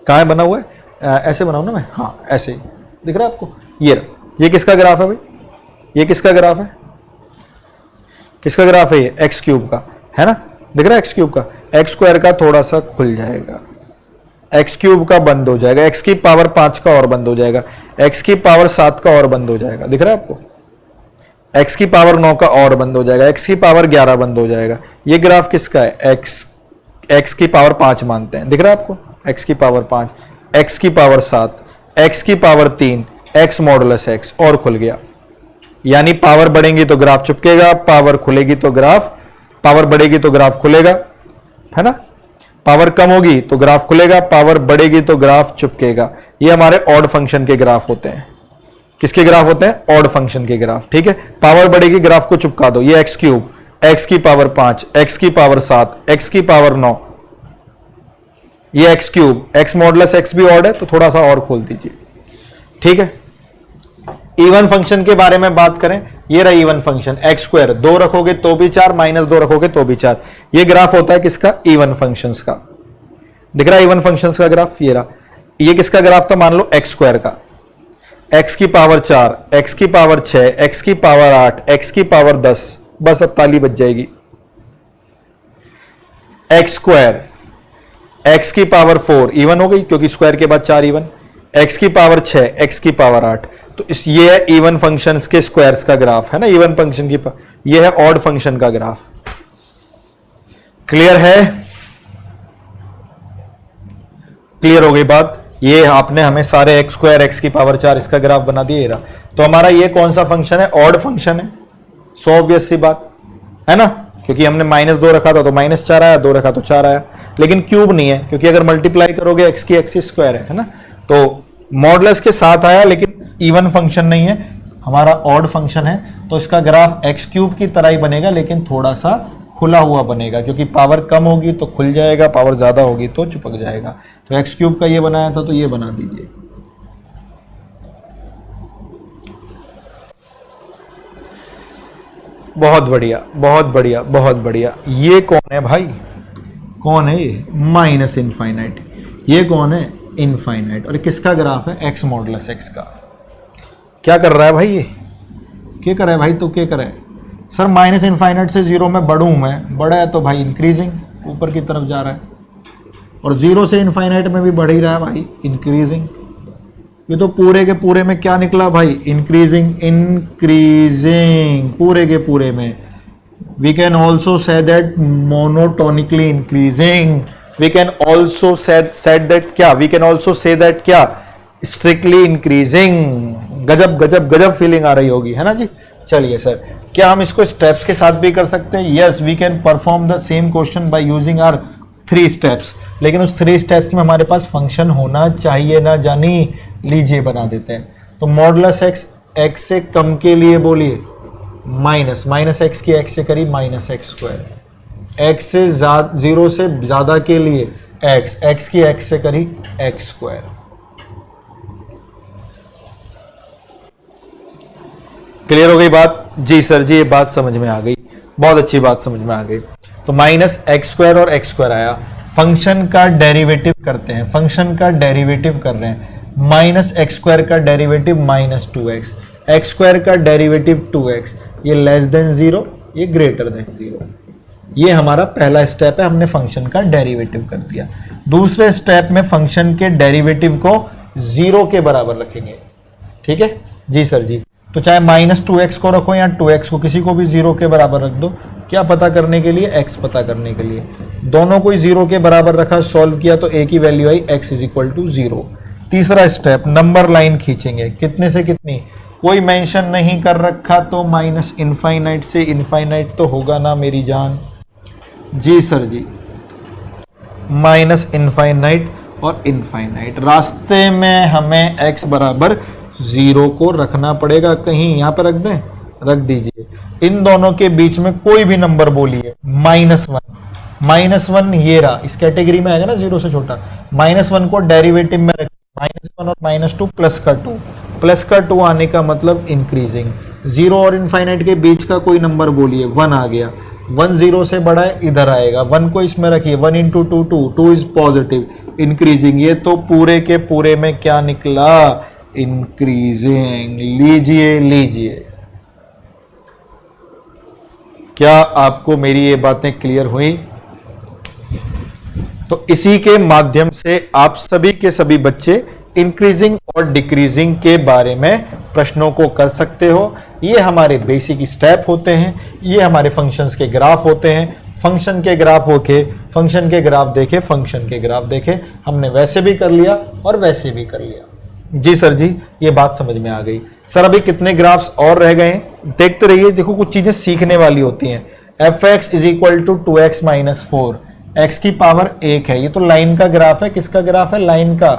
[SPEAKER 1] कहाँ बना हुआ है? ऐसे बनाऊं ना मैं, हाँ ऐसे ही दिख रहा है आपको। ये किसका ग्राफ है भाई? ये किसका ग्राफ है? किसका ग्राफ है ये? एक्स क्यूब का, है ना, दिख रहा है एक्स क्यूब का। एक्स स्क्वायर का थोड़ा सा खुल जाएगा, एक्स क्यूब का बंद हो जाएगा, एक्स की पावर 5 का और बंद हो जाएगा, एक्स की पावर 7 का और बंद हो जाएगा, दिख रहा है आपको। एक्स की पावर 9 का और बंद हो जाएगा, एक्स की पावर 11 बंद हो जाएगा। ये ग्राफ किसका है? एक्स की पावर 5 मानते हैं, दिख रहा है आपको। एक्स की पावर 5, एक्स की पावर 7, एक्स की पावर 3, एक्स मॉडुलस एक्स, और खुल गया। यानी पावर बढ़ेगी तो ग्राफ चिपकेगा, पावर खुलेगी तो ग्राफ, पावर बढ़ेगी तो ग्राफ खुलेगा, है ना। पावर कम होगी तो ग्राफ खुलेगा, पावर बढ़ेगी तो ग्राफ चिपकेगा। ये हमारे ऑड फंक्शन के ग्राफ होते हैं। किसके ग्राफ होते हैं? ऑड फंक्शन के ग्राफ, ठीक है। पावर बढ़ेगी, ग्राफ को चिपका दो। ये एक्स क्यूब, एक्स की पावर 5, एक्स की पावर 7, एक्स की पावर 9, ये x cube, x modulus x भी ऑड है तो थोड़ा सा और खोल दीजिए, ठीक है। इवन फंक्शन के बारे में बात करें, ये रहा इवन फंक्शन, एक्स स्क्वायर, 2 रखोगे तो भी 4, -2 रखोगे तो भी 4। ये ग्राफ होता है किसका? इवन फंक्शंस का। दिख रहा है इवन फंक्शंस का ग्राफ? ये रहा। ये किसका ग्राफ था? मान लो एक्स स्क्वायर का, एक्स की पावर 4, एक्स की पावर 6, एक्स की पावर 8, एक्स की पावर 10, बस अब ताली बज जाएगी। एक्स स्क्वायर, एक्स की पावर 4 इवन हो गई क्योंकि स्क्वायर के बाद 4 इवन, एक्स की पावर 6, एक्स की पावर 8, तो इस ये है इवन फंक्शंस के स्क्वायर्स का ग्राफ, है ना। इवन फंक्शन की ये है ऑड फंक्शन का ग्राफ। क्लियर है? क्लियर हो गई बात? ये आपने हमें सारे एक्स स्क्वायर, एक्स की पावर 4 इसका ग्राफ बना दिया। तो हमारा ये कौन सा फंक्शन है? ऑड फंक्शन है। सो ऑब्वियस सी बात है ना, क्योंकि हमने -2 रखा था तो -4 आया, 2 रखा तो 4 आया। लेकिन क्यूब नहीं है, क्योंकि अगर मल्टीप्लाई करोगे एक्स की एक्सिस स्क्वायर है ना। तो मॉडुलस के साथ आया लेकिन इवन फंक्शन नहीं है, हमारा ऑड फंक्शन है, तो इसका ग्राफ एक्स क्यूब की तरह ही बनेगा लेकिन थोड़ा सा खुला हुआ बनेगा, क्योंकि पावर कम होगी तो खुल जाएगा, पावर ज्यादा होगी तो चिपक जाएगा। तो एक्स क्यूब का ये बनाया था तो ये बना दीजिए। बहुत बढ़िया, बहुत बढ़िया, बहुत बढ़िया। ये कौन है भाई? कौन है ये? Minus infinite. ये कौन है? इनफाइनाइट। और किसका ग्राफ है? एक्स मॉडुलस एक्स का। क्या कर रहा है भाई ये? क्या कर रहा है भाई? तो क्या करे सर? माइनस इनफाइनाइट से 0 में बढ़ूँ मैं, बड़ा है तो भाई इंक्रीजिंग, ऊपर की तरफ जा रहा है, और 0 से इनफाइनाइट में भी बढ़ ही रहा है भाई, इंक्रीजिंग। ये तो पूरे के पूरे में क्या निकला भाई? इंक्रीजिंग, इंक्रीजिंग पूरे के पूरे में। We can also say that monotonically increasing. We can also said that क्या? We can also say that क्या? Strictly increasing. गजब गजब गजब फीलिंग आ रही होगी, है ना जी। चलिए सर, क्या हम इसको स्टेप्स के साथ भी कर सकते हैं? Yes, we can perform the same question by using our 3 steps. लेकिन उस 3 स्टेप्स में हमारे पास फंक्शन होना चाहिए ना जानी। लीजिए बना देते हैं। तो मॉडुलस एक्स, एक्स से कम के लिए बोलिए माइनस, माइनस एक्स की एक्स से करी माइनस एक्स स्क्वायर, एक्स से 0 से ज्यादा के लिए एक्स, एक्स की एक्स से करी एक्स स्क्वायर। क्लियर हो गई बात? जी सर जी, ये बात समझ में आ गई, बहुत अच्छी बात समझ में आ गई। तो माइनस एक्स स्क्वायर और एक्स स्क्वायर आया। फंक्शन का डेरिवेटिव करते हैं, फंक्शन का डेरिवेटिव कर रहे हैं। माइनस एक्स स्क्वायर का डेरिवेटिव -2x, एक्स स्क्वायर का डेरिवेटिव 2x, ये लेस देन 0, ये ग्रेटर देन 0। ये हमारा पहला स्टेप है, हमने फंक्शन का डेरिवेटिव कर दिया। दूसरे स्टेप में फंक्शन के डेरिवेटिव को 0 के बराबर रखेंगे। ठीक है जी सर जी। तो चाहे -2x को रखो या 2x को, किसी को भी 0 के बराबर रख दो। क्या पता करने के लिए? x पता करने के लिए। दोनों को 0 के बराबर रखा, सॉल्व किया तो a की वैल्यू आई x = 0। तीसरा स्टेप, नंबर लाइन खींचेंगे। कितने से कितनी? कोई मेंशन नहीं कर रखा तो माइनस इनफाइनाइट से इनफाइनाइट तो होगा ना मेरी जान। जी सर जी, माइनस इनफाइनाइट और इनफाइनाइट, रास्ते में हमें x बराबर 0 को रखना पड़ेगा। कहीं यहां पर रख दें, रख दीजिए। इन दोनों के बीच में कोई भी नंबर बोलिए, -1, -1 ये रहा, इस कैटेगरी में आएगा ना 0 से छोटा। -1 को डेरिवेटिव में रखिए, -1 और -2 प्लस का 2, प्लस का 2 आने का मतलब इंक्रीजिंग। 0 और इनफाइनाइट के बीच का कोई नंबर बोलिए, 1 आ गया। 1 0 से बड़ा है, इधर आएगा। 1 को इसमें रखिए, 1 इंटू 2 2, 2 इज पॉजिटिव, इंक्रीजिंग। ये तो पूरे के पूरे में क्या निकला, इंक्रीजिंग। लीजिए लीजिए, क्या आपको मेरी ये बातें क्लियर हुई? तो इसी के माध्यम से आप सभी के सभी बच्चे इंक्रीजिंग और डिक्रीजिंग के बारे में प्रश्नों को कर सकते हो। ये हमारे बेसिक स्टेप होते हैं, ये हमारे फंक्शंस के ग्राफ होते हैं। फंक्शन के ग्राफ होके फंक्शन के ग्राफ देखे, फंक्शन के ग्राफ देखे, हमने वैसे भी कर लिया और वैसे भी कर लिया। जी सर जी, ये बात समझ में आ गई। सर अभी कितने ग्राफ्स और रह गए हैं, देखते रहिए। देखो कुछ चीजें सीखने वाली होती हैं। fx is equal to 2x minus 4, x की पावर 1 है। ये तो लाइन का ग्राफ है। किसका ग्राफ है? लाइन का,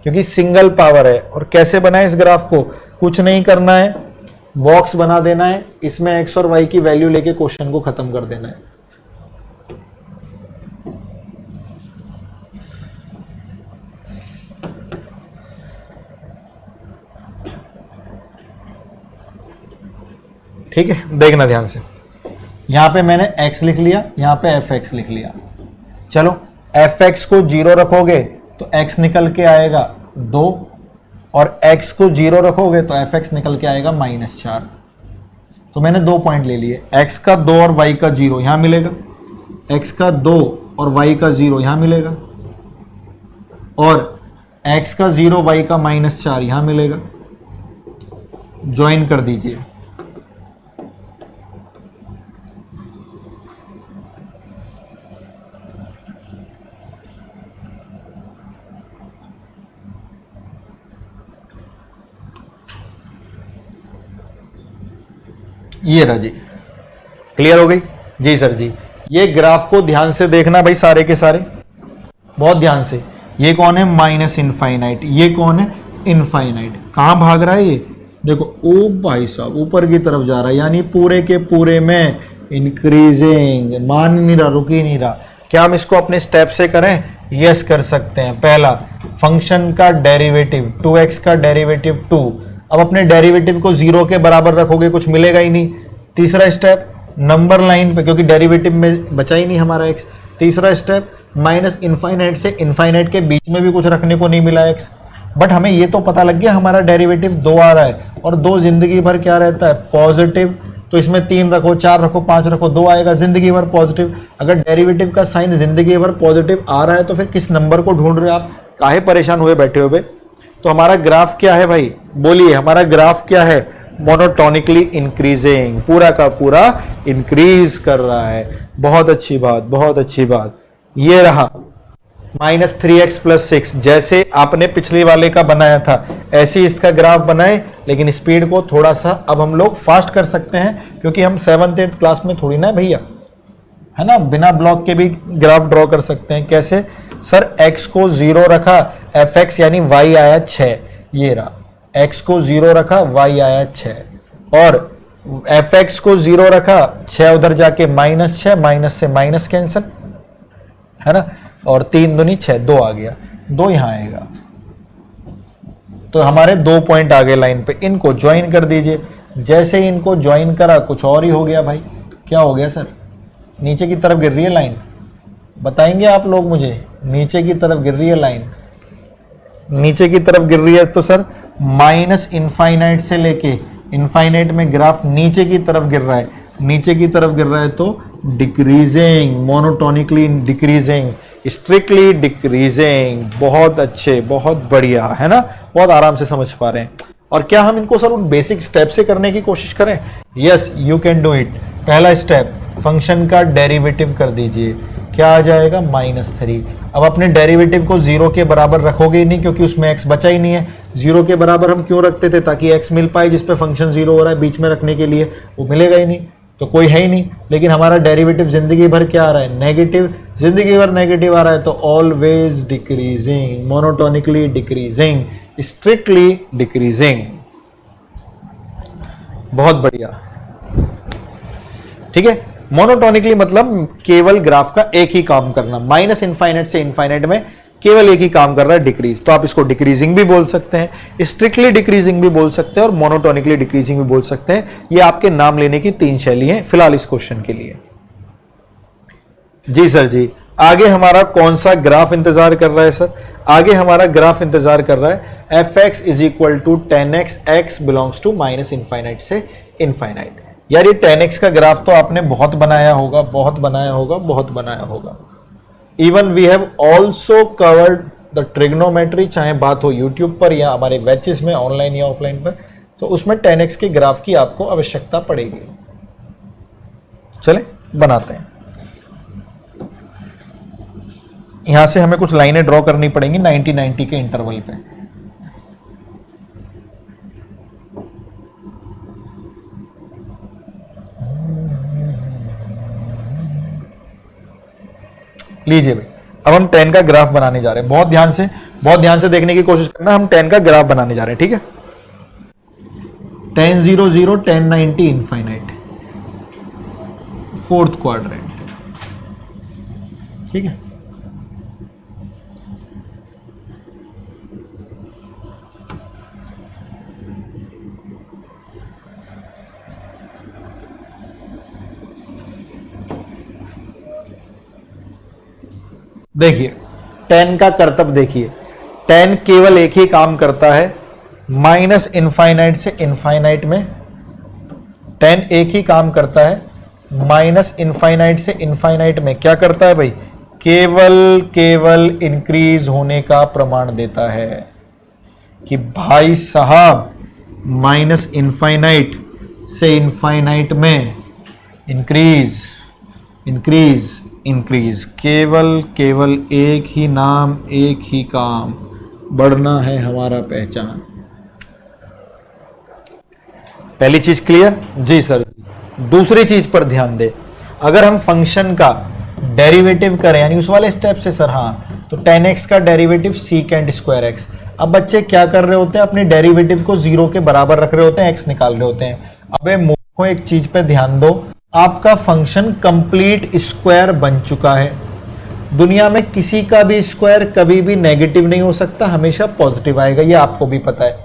[SPEAKER 1] क्योंकि सिंगल पावर है। और कैसे बनाए इस ग्राफ को? कुछ नहीं करना है, बॉक्स बना देना है, इसमें x और y की वैल्यू लेके क्वेश्चन को खत्म कर देना है। ठीक है, देखना ध्यान से। यहां पे मैंने x लिख लिया, यहां पे fx लिख लिया। चलो fx को 0 रखोगे तो x निकल के आएगा 2, और x को 0 रखोगे तो fx निकल के आएगा -4। तो मैंने 2 पॉइंट ले लिए, x का 2 और y का 0 यहां मिलेगा, x का 2 और y का 0 यहां मिलेगा, और x का 0 y का -4 यहां मिलेगा। ज्वाइन कर दीजिए। ये रहा जी, क्लियर हो गई? जी सर जी। ये ग्राफ को ध्यान से देखना भाई, सारे के सारे बहुत ध्यान से। ये कौन है? Minus infinite. ये कौन है? इनफाइनाइट। कहां भाग रहा है ये? देखो, ओ भाई साहब ऊपर की तरफ जा रहा है, यानी पूरे के पूरे में इंक्रीजिंग। मान नहीं रहा, रुक ही नहीं रहा। क्या हम इसको अपने स्टेप से करें? यस कर सकते हैं। पहला, फंक्शन का डेरिवेटिव 2x का डेरिवेटिव 2। अब अपने डेरिवेटिव को 0 के बराबर रखोगे, कुछ मिलेगा ही नहीं। तीसरा स्टेप, नंबर लाइन पे, क्योंकि डेरिवेटिव में बचा ही नहीं हमारा x। तीसरा स्टेप, माइनस इनफाइनाइट से इनफाइनाइट के बीच में भी कुछ रखने को नहीं मिला x। बट हमें ये तो पता लग गया हमारा डेरिवेटिव 2 आ रहा है, और 2 जिंदगी भर क्या रहता है? पॉजिटिव। तो इसमें 3 रखो, 4 रखो, 5 रखो, 2 आएगा जिंदगी भर पॉजिटिव। अगर डेरिवेटिव का साइन जिंदगी भर पॉजिटिव आ रहा है तो फिर किस नंबर को ढूंढ रहे हो आप? काहे परेशान हुए बैठे हुए? तो हमारा ग्राफ क्या है भाई? बोलिए, हमारा ग्राफ क्या है? मोनोटोनिकली इंक्रीजिंग, पूरा का पूरा इंक्रीज कर रहा है। बहुत अच्छी बात, बहुत अच्छी बात। ये रहा -3x + 6, जैसे आपने पिछले वाले का बनाया था ऐसे ही इसका ग्राफ बनाए, लेकिन स्पीड को थोड़ा सा अब हम लोग फास्ट कर सकते हैं, क्योंकि हम 7th 8th क्लास में थोड़ी ना भैया, है ना। बिना ब्लॉक के भी ग्राफ ड्रॉ कर सकते हैं। कैसे? सर x को 0 रखा, fx यानी y आया 6। ये रहा, x को 0 रखा, y आया 6, और fx को 0 रखा, 6 उधर जाके -6, माइनस से माइनस कैंसिल, है ना, और 3 दूनी 6, 2 आ गया, 2 यहां आएगा। तो हमारे 2 पॉइंट आ गए लाइन पे, इनको ज्वाइन कर दीजिए। जैसे ही इनको ज्वाइन करा, कुछ और ही हो गया भाई। क्या हो गया सर? नीचे की तरफ गिर रही है लाइन, बताएंगे आप लोग मुझे? नीचे की तरफ गिर रही है लाइन, नीचे की तरफ गिर रही है। तो सर माइनस इनफाइनाइट से लेके इनफाइनाइट में ग्राफ नीचे की तरफ गिर रहा है, नीचे की तरफ गिर रहा है तो decreasing, monotonically decreasing, strictly decreasing. बहुत अच्छे, बहुत बढ़िया, है ना, बहुत आराम से समझ पा रहे हैं। और क्या हम इनको सर उन बेसिक स्टेप से करने की कोशिश करें? Yes, you can do it. पहला स्टेप, फंक्शन का डेरिवेटिव कर दीजिए। क्या आ जाएगा -3। अब अपने डेरिवेटिव को 0 के बराबर रखोगे ही नहीं क्योंकि उसमें x बचा ही नहीं है। 0 के बराबर हम क्यों रखते थे? ताकि x मिल पाए जिस पे फंक्शन 0 हो रहा है बीच में रखने के लिए, वो मिलेगा ही नहीं तो कोई है ही नहीं। लेकिन हमारा डेरिवेटिव जिंदगी भर क्या आ रहा है? नेगेटिव। जिंदगी भर नेगेटिव आ रहा है तो always decreasing, monotonically decreasing, strictly decreasing. बहुत बढ़िया, ठीक है। मोनोटोनिकली मतलब केवल ग्राफ का एक ही काम करना, माइनस इनफाइनाइट से इनफाइनाइट में केवल एक ही काम कर रहा है, डिक्रीज। तो आप इसको डिक्रीजिंग भी बोल सकते हैं, स्ट्रिक्टली डिक्रीजिंग भी बोल सकते हैं और मोनोटोनिकली डिक्रीजिंग भी बोल सकते हैं। ये आपके नाम लेने की 3 शैली हैं फिलहाल इस क्वेश्चन के लिए। जी सर जी, आगे हमारा कौन सा ग्राफ इंतजार कर रहा है सर? आगे हमारा ग्राफ इंतजार कर रहा है fx is equal to 10x, x belongs to minus infinite से इनफाइनाइट। यार ये 10x का ग्राफ तो आपने बहुत बनाया होगा, बहुत बनाया होगा, बहुत बनाया होगा। Even we have also covered the trigonometry, चाहे बात हो यूट्यूब पर या हमारे बैचेस में ऑनलाइन या ऑफलाइन पर, तो उसमें 10x के ग्राफ की आपको आवश्यकता पड़ेगी। चले बनाते हैं। यहां से हमें कुछ लाइनें ड्रॉ करनी पड़ेंगी 90-90 के इंटरवल पे। लीजिए भाई, अब हम 10 का ग्राफ बनाने जा रहे हैं। बहुत ध्यान से देखने की कोशिश करना। हम 10 का ग्राफ बनाने जा रहे हैं, ठीक है। 10 0 0 10 90 इनफाइनाइट, 4th क्वाड्रेंट, ठीक है। देखिए 10 का करतब देखिए, 10 केवल एक ही काम करता है, माइनस इनफाइनाइट से इनफाइनाइट में। 10 एक ही काम करता है, माइनस इनफाइनाइट से इनफाइनाइट में क्या करता है भाई? केवल इंक्रीज होने का प्रमाण देता है कि भाई साहब माइनस इनफाइनाइट से इनफाइनाइट में इंक्रीज इंक्रीज इंक्रीज, केवल एक ही नाम, एक ही काम, बढ़ना है हमारा पहचान। पहली चीज क्लियर? जी सर। दूसरी चीज पर ध्यान दे, अगर हम फंक्शन का डेरिवेटिव करें यानी उस वाले स्टेप से सर, हाँ, तो 10x का डेरिवेटिव सीकेंट स्क्वायर x। अब बच्चे क्या कर रहे होते हैं? अपने डेरिवेटिव को 0 के बराबर रख रहे होते हैं, x निकाल रहे होते हैं। अबे मूर्खों, एक चीज पे ध्यान दो, आपका फंक्शन कंप्लीट स्क्वायर बन चुका है। दुनिया में किसी का भी स्क्वायर कभी भी नेगेटिव नहीं हो सकता, हमेशा पॉजिटिव आएगा, ये आपको भी पता है,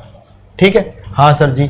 [SPEAKER 1] ठीक है। हाँ सर जी,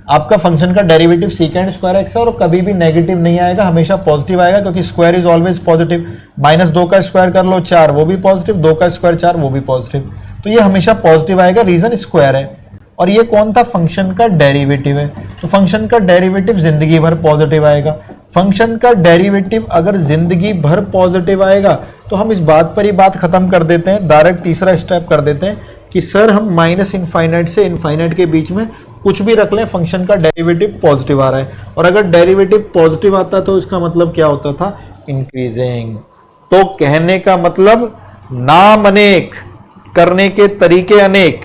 [SPEAKER 1] आपका फंक्शन का डेरिवेटिव सीकेंट स्क्वायर एक्स है और कभी भी नेगेटिव नहीं आएगा, हमेशा पॉजिटिव आएगा क्योंकि स्क्वायर इज ऑलवेज पॉजिटिव। -2 का स्क्वायर कर लो 4, वो भी पॉजिटिव, 2 का स्क्वायर 4, वो भी पॉजिटिव, तो ये हमेशा पॉजिटिव आएगा, रीजन स्क्वायर है। और ये कौन था? फंक्शन का डेरिवेटिव है, तो फंक्शन का डेरिवेटिव जिंदगी भर पॉजिटिव आएगा। फंक्शन का डेरिवेटिव अगर जिंदगी भर पॉजिटिव आएगा तो हम इस बात पर ही बात खत्म कर देते हैं, डायरेक्ट तीसरा स्टेप कर देते हैं कि सर हम माइनस इनफाइनाइट से इनफाइनाइट के बीच में कुछ भी रख लें, फंक्शन का डेरिवेटिव पॉजिटिव आ रहा है। और अगर डेरिवेटिव पॉजिटिव आता तो इसका मतलब क्या होता था? इंक्रीजिंग। तो कहने का मतलब नाम अनेक, करने के तरीके अनेक,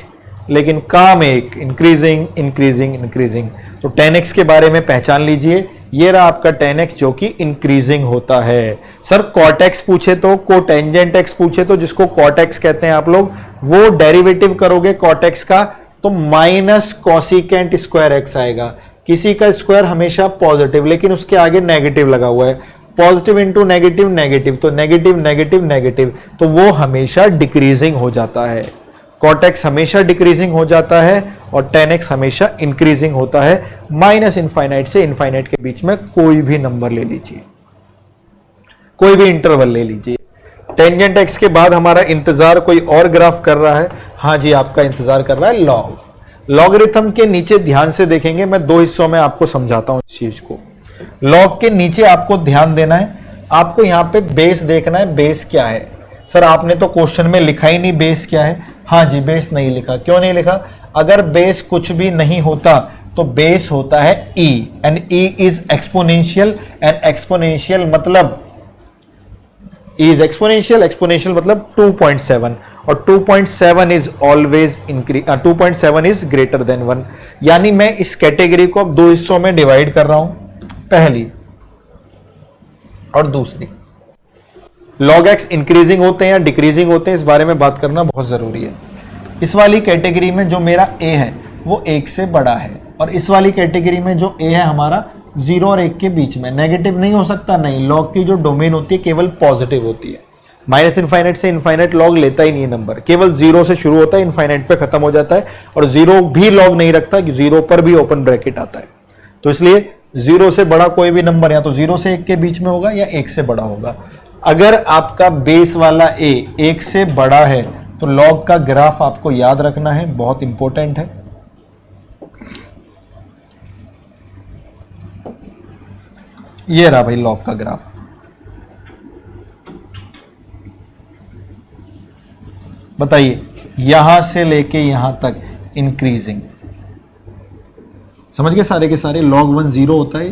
[SPEAKER 1] लेकिन काम एक, इंक्रीजिंग इंक्रीजिंग इंक्रीजिंग। तो 10x के बारे में पहचान लीजिए, ये रहा आपका 10x जो कि इंक्रीजिंग होता है। सर cot-x पूछे तो, कोटेंजेंट x पूछे तो, जिसको cot-x कहते हैं आप लोग, वो डेरिवेटिव करोगे cot-x का तो माइनस कॉसिकेंट स्क्वायर x आएगा। किसी का स्क्वायर हमेशा पॉजिटिव, लेकिन उसके आगे नेगेटिव लगा हुआ है, पॉजिटिव इंटू नेगेटिव नेगेटिव, तो नेगेटिव नेगेटिव नेगेटिव, तो वो हमेशा डिक्रीजिंग हो जाता है। cot-x हमेशा डिक्रीजिंग हो जाता है और 10x हमेशा इंक्रीजिंग होता है। माइनस इनफाइनाइट से इनफाइनाइट के बीच में कोई भी नंबर ले लीजिए, कोई भी इंटरवल ले लीजिए। टेंजेंट x के बाद हमारा इंतजार कोई और ग्राफ कर रहा है। हाँ जी, आपका इंतजार कर रहा है लॉग। लॉगरिथम के नीचे ध्यान से देखेंगे, मैं 2 हिस्सों में आपको समझाता हूं इस चीज को। लॉग के नीचे आपको ध्यान देना है, आपको यहां पे बेस देखना है। बेस क्या है? सर आपने तो क्वेश्चन में लिखा ही नहीं बेस क्या है। हाँ जी, बेस नहीं लिखा। क्यों नहीं लिखा? अगर बेस कुछ भी नहीं होता तो बेस होता है e, and e is exponential, and exponential मतलब E इज एक्सपोनेंशियल, एक्सपोनेंशियल मतलब 2.7 और 2.7 is always increase, 2.7 is greater than 1। यानी मैं इस कैटेगरी को अब दो हिस्सों में डिवाइड कर रहा हूं, पहली और दूसरी। log x इंक्रीजिंग होते हैं या डिक्रीजिंग होते हैं, इस बारे में बात करना बहुत जरूरी है। इस वाली कैटेगरी में जो मेरा a है वो 1 से बड़ा है, और इस वाली कैटेगरी में जो a है हमारा 0 और 1 के बीच में। नेगेटिव नहीं हो सकता, नहीं, log की जो डोमेन होती है केवल पॉजिटिव होती है। माइनस इनफाइनाइट से इनफाइनाइट log लेता ही नहीं है नंबर, केवल 0 से शुरू होता है, इनफाइनाइट पे खत्म हो जाता है, और 0 भी log नहीं रखता, 0 पर भी ओपन ब्रैकेट आता है। तो इसलिए 0 से बड़ा कोई भी नंबर या तो 0 से 1 के बीच में होगा या 1 से बड़ा होगा। अगर आपका बेस वाला a 1 से बड़ा है तो log का ग्राफ आपको याद रखना है, बहुत इंपॉर्टेंट है। ये रहा भाई log का ग्राफ। बताइए, यहां से लेके यहां तक इंक्रीजिंग, समझ गए सारे के सारे। log 1 0 होता है,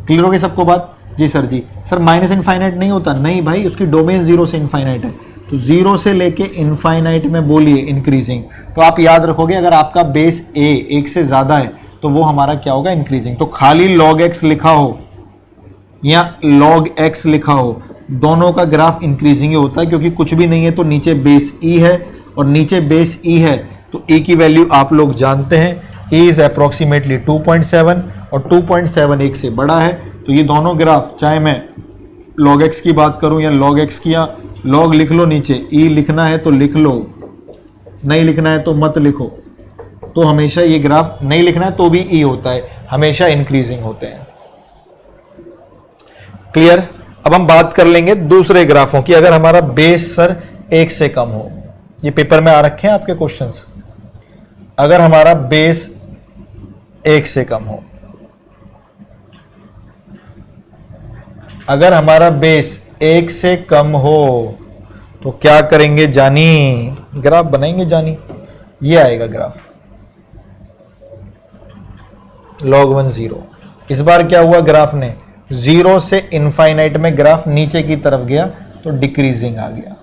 [SPEAKER 1] क्लियर हो गई सबको बात? जी सर जी। सर माइनस इनफाइनाइट नहीं होता, नहीं भाई, उसकी डोमेन 0 से इनफाइनाइट है, तो 0 से लेके इनफाइनाइट में बोलिए इंक्रीजिंग। तो आप याद रखोगे अगर आपका बेस a 1 से ज्यादा है तो वो हमारा क्या होगा, इंक्रीजिंग। तो खाली log x लिखा हो या log x लिखा हो, दोनों का ग्राफ इंक्रीजिंग ही होता है, क्योंकि कुछ भी नहीं है तो नीचे बेस e है, और नीचे बेस e है तो e की वैल्यू आप लोग जानते हैं, e इज अप्रोक्सीमेटली 2.7 और 2.7 1 से बड़ा है। तो ये दोनों ग्राफ, चाहे मैं log x की बात करूं या log x की, या log लिख लो नीचे, e लिखना है तो लिख लो, नहीं लिखना है तो मत लिखो। तो हमेशा ये ग्राफ, नहीं लिखना है तो भी e होता है, हमेशा इंक्रीजिंग होते हैं। क्लियर? अब हम बात कर लेंगे दूसरे ग्राफों की। अगर हमारा बेस सर 1 से कम हो, ये पेपर में आ रखे हैं आपके क्वेश्चंस, अगर हमारा बेस 1 से कम हो, अगर हमारा बेस 1 से कम हो तो क्या करेंगे जानी? ग्राफ बनाएंगे जानी, ये आएगा ग्राफ log 1 0। इस बार क्या हुआ, ग्राफ ने 0 से इनफाइनाइट में ग्राफ नीचे की तरफ गया तो डिक्रीजिंग आ गया।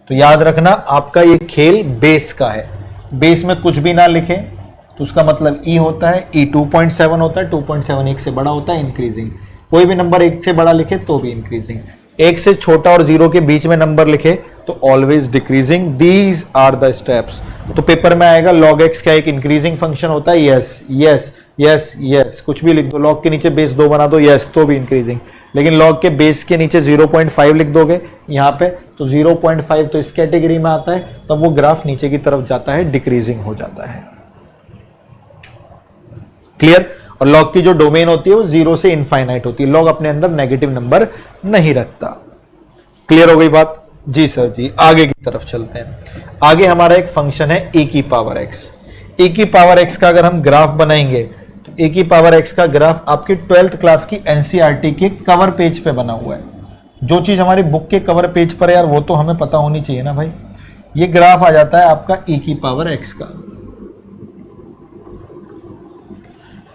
[SPEAKER 1] तो याद रखना आपका ये खेल बेस का है, बेस में कुछ भी ना लिखे तो उसका मतलब e होता है, e 2.7 होता है, 2.7 1 से बड़ा होता है, इंक्रीजिंग। कोई भी नंबर 1 से बड़ा लिखे तो भी इंक्रीजिंग, 1 से छोटा और 0 के बीच में नंबर लिखे तो always decreasing. These are the steps. तो पेपर में आएगा log x क्या एक इंक्रीजिंग फंक्शन होता है? यस यस यस यस, कुछ भी लिख दो, log के नीचे बेस 2 बना दो, यस, तो भी इंक्रीजिंग। लेकिन log के बेस के नीचे 0.5 लिख दोगे यहाँ पे तो 0.5 तो इस कैटेगरी में आता है, तब वो ग्राफ नीचे की तरफ जाता है, डिक्रीजिंग हो जाता है। क्लियर? और log की जो डोमेन होती है वो 0 से इनफाइनाइट होती है, log अपने अंदर नेगेटिव नंबर नहीं रखता। क्लियर हो गई बात? जी सर जी। आगे की तरफ चलते हैं। आगे हमारा एक फंक्शन है e की पावर x। e की पावर x का अगर हम ग्राफ बनाएंगे तो e की पावर x का ग्राफ आपकी 12th क्लास की एनसीईआरटी के कवर पेज पे बना हुआ है। जो चीज हमारी बुक के कवर पेज पर है यार, वो तो हमें पता होनी चाहिए ना भाई। ये ग्राफ आ जाता है आपका e की पावर x का,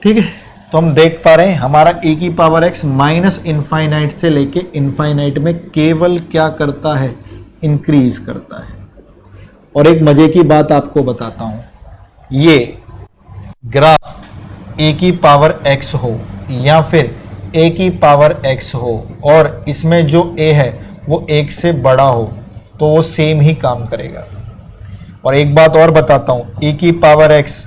[SPEAKER 1] ठीक है। तो हम देख पा रहे हैं हमारा e की पावर x माइनस इनफाइनाइट से लेके इनफाइनाइट में केवल क्या करता है, इंक्रीज करता है। और एक मजे की बात आपको बताता हूं, ये ग्राफ a की पावर x हो या फिर a की पावर x हो और इसमें जो a है वो 1 से बड़ा हो तो वो सेम ही काम करेगा। और एक बात और बताता हूं, e की पावर x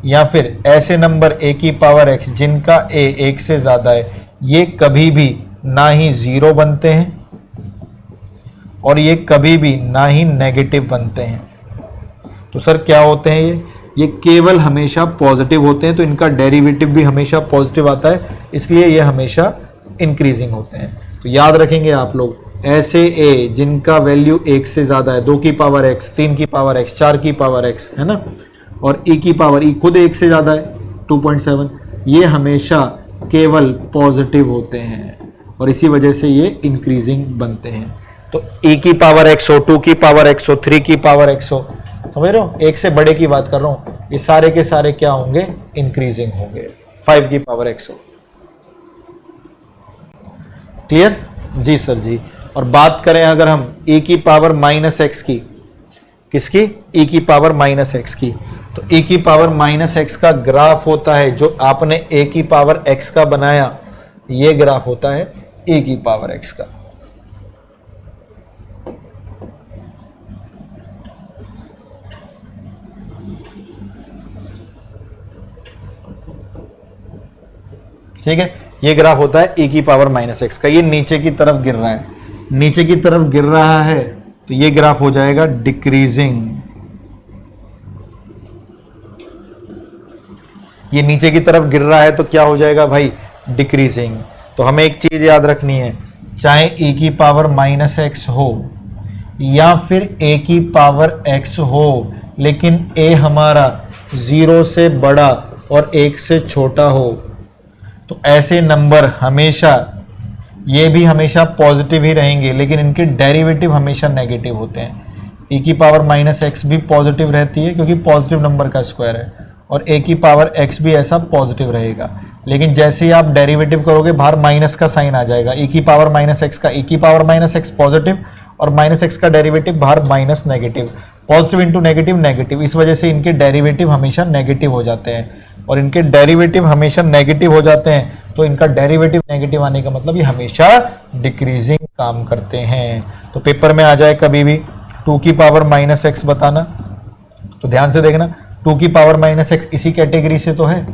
[SPEAKER 1] या फिर ऐसे नंबर a की पावर x जिनका a 1 से ज्यादा है, ये कभी भी ना ही 0 बनते हैं और ये कभी भी ना ही नेगेटिव बनते हैं। तो सर क्या होते हैं ये केवल हमेशा पॉजिटिव होते हैं, तो इनका डेरिवेटिव भी हमेशा पॉजिटिव आता है, इसलिए ये हमेशा इंक्रीजिंग होते हैं। तो याद रखेंगे आप लोग, ऐसे a जिनका वैल्यू 1 से ज्यादा है, 2 की पावर x, 3 की पावर x, 4 की पावर x, है ना, और e की पावर e खुद 1 से ज्यादा है 2.7, ये हमेशा केवल पॉजिटिव होते हैं और इसी वजह से ये इंक्रीजिंग बनते हैं। तो e की पावर x हो, 2 की पावर x हो, 3 की पावर x हो, समझ रहे हो, 1 से बड़े की बात कर रहा हूं, ये सारे के सारे क्या होंगे, इंक्रीजिंग होंगे। 5 की पावर x हो। क्लियर? जी सर जी। और बात करें अगर हम e की पावर माइनस एक्स की, किसकी? e की पावर माइनस एक्स की, तो e की पावर माइनस एक्स का ग्राफ होता है जो आपने a की पावर x का बनाया, ये ग्राफ होता है a की पावर x का। ठीक है, ये ग्राफ होता है e की पावर माइनस एक्स का। ये नीचे की तरफ गिर रहा है, नीचे की तरफ गिर रहा है, तो ये ग्राफ हो जाएगा डिक्रीजिंग। ये नीचे की तरफ गिर रहा है तो क्या हो जाएगा भाई? डिक्रीजिंग। तो हमें एक चीज याद रखनी है, चाहे e की पावर माइनस एक्स हो या फिर a की पावर x हो, लेकिन a हमारा 0 से बड़ा और 1 से छोटा हो, तो ऐसे नंबर हमेशा, ये भी हमेशा पॉजिटिव ही रहेंगे, लेकिन इनके डेरिवेटिव हमेशा नेगेटिव होते हैं। e की पावर माइनस एक्स भी पॉजिटिव रहती है क्योंकि पॉजिटिव नंबर का स्क्वायर है, और a की पावर x भी ऐसा पॉजिटिव रहेगा। लेकिन जैसे ही आप डेरिवेटिव करोगे बाहर माइनस का साइन आ जाएगा। e की पावर माइनस एक्स का e की पावर माइनस एक्स पॉजिटिव, और माइनस एक्स का डेरिवेटिव बाहर minus negative, positive into negative negative, इस वजह से इनके डेरिवेटिव हमेशा नेगेटिव हो जाते हैं। और इनके डेरिवेटिव हमेशा नेगेटिव हो जाते हैं, तो इनका डेरिवेटिव नेगेटिव आने का मतलब ये हमेशा डिक्रीजिंग काम करते हैं। तो पेपर में आ जाए कभी भी 2 की पावर माइनस एक्स बताना, तो ध्यान से देखना, 2 की पावर माइनस एक्स इसी कैटेगरी से तो है।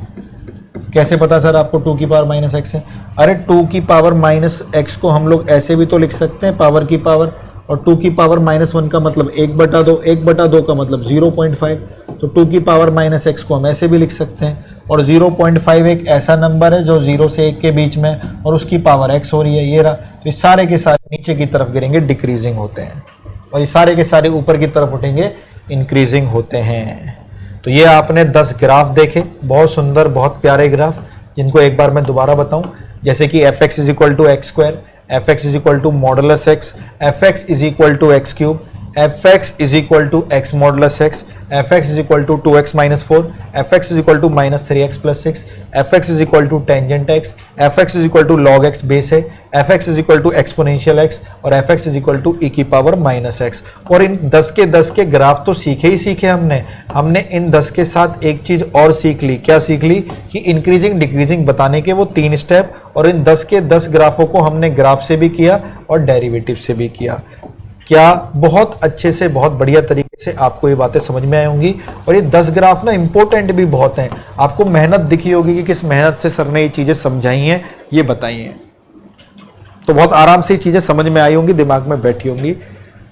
[SPEAKER 1] कैसे पता सर आपको 2 की पावर माइनस एक्स है? अरे 2 की पावर माइनस एक्स को हम लोग ऐसे भी तो लिख सकते हैं, पावर की पावर, और 2 की पावर माइनस 1 का मतलब 1/2, 1/2 का मतलब 0.5, तो 2 की पावर माइनस एक्स को हम ऐसे भी लिख सकते हैं। और 0.5 एक ऐसा नंबर है जो 0 से 1 के बीच में, और उसकी पावर x हो रही है, ये रहा। तो ये सारे के सारे नीचे की तरफ गिरेंगे, डिक्रीजिंग होते हैं, और ये सारे के सारे ऊपर की तरफ उठेंगे, इंक्रीजिंग होते हैं। तो ये आपने 10 ग्राफ देखे, बहुत सुंदर, बहुत प्यारे ग्राफ, जिनको एक बार मैं दोबारा बताऊं, जैसे कि fx is equal to X square, fx is equal to modulus x, fx is equal to X cube, fx is equal to x modulus x, fx is equal to 2x minus 4, fx is equal to minus 3x plus 6, fx is equal to tangent x, fx is equal to log x base है, fx is equal to exponential x, और fx is equal to e की power minus x। और इन 10 के graph तो सीखे ही सीखे हमने इन 10 के साथ एक चीज और सीख ली। क्या सीख ली? कि इंक्रीजिंग डिक्रीजिंग बताने के वो 3 स्टेप, और इन 10 के 10 ग्राफों को हमने ग्राफ से भी किया और डेरिवेटिव से भी किया। क्या बहुत अच्छे से, बहुत बढ़िया तरीके से आपको ये बातें समझ में आई होंगी। और ये 10 ग्राफ ना इंपॉर्टेंट भी बहुत हैं, आपको मेहनत दिखी होगी कि किस मेहनत से सर ने ये चीजें समझाई हैं, ये बताई हैं, तो बहुत आराम से ये चीजें समझ में आई होंगी, दिमाग में बैठी होंगी,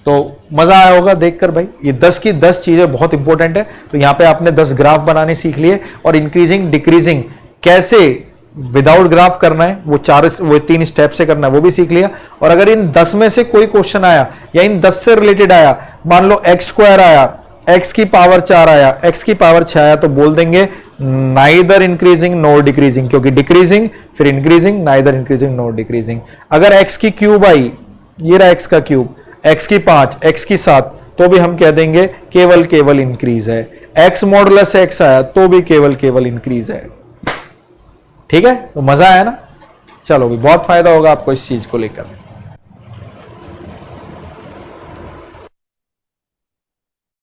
[SPEAKER 1] तो मजा आया होगा देखकर। भाई ये 10 की 10 चीजें बहुत इंपॉर्टेंट है। तो यहाँ पे आपने 10 ग्राफ बनाने सीख लिए, और इंक्रीजिंग डिक्रीजिंग कैसे विदाउट ग्राफ करना है, वो 3 स्टेप से करना है, वो भी सीख लिया। और अगर इन 10 में से कोई क्वेश्चन आया या इन 10 से रिलेटेड आया, मान लो एक्स स्क्वायर आया, x की पावर 4 आया, x की पावर 6 आया, तो बोल देंगे नाइदर इंक्रीजिंग नॉर डिक्रीजिंग, क्योंकि डिक्रीजिंग फिर increasing, neither increasing nor decreasing. अगर x की क्यूब आई, ये रहा x का क्यूब, x की 5, x की 7, तो भी हम कह देंगे केवल इंक्रीज है। x मॉडुलस x आया तो भी केवल इंक्रीज है। ठीक है, तो मजा आया ना? चलो भी, बहुत फायदा होगा आपको इस चीज को लेकर।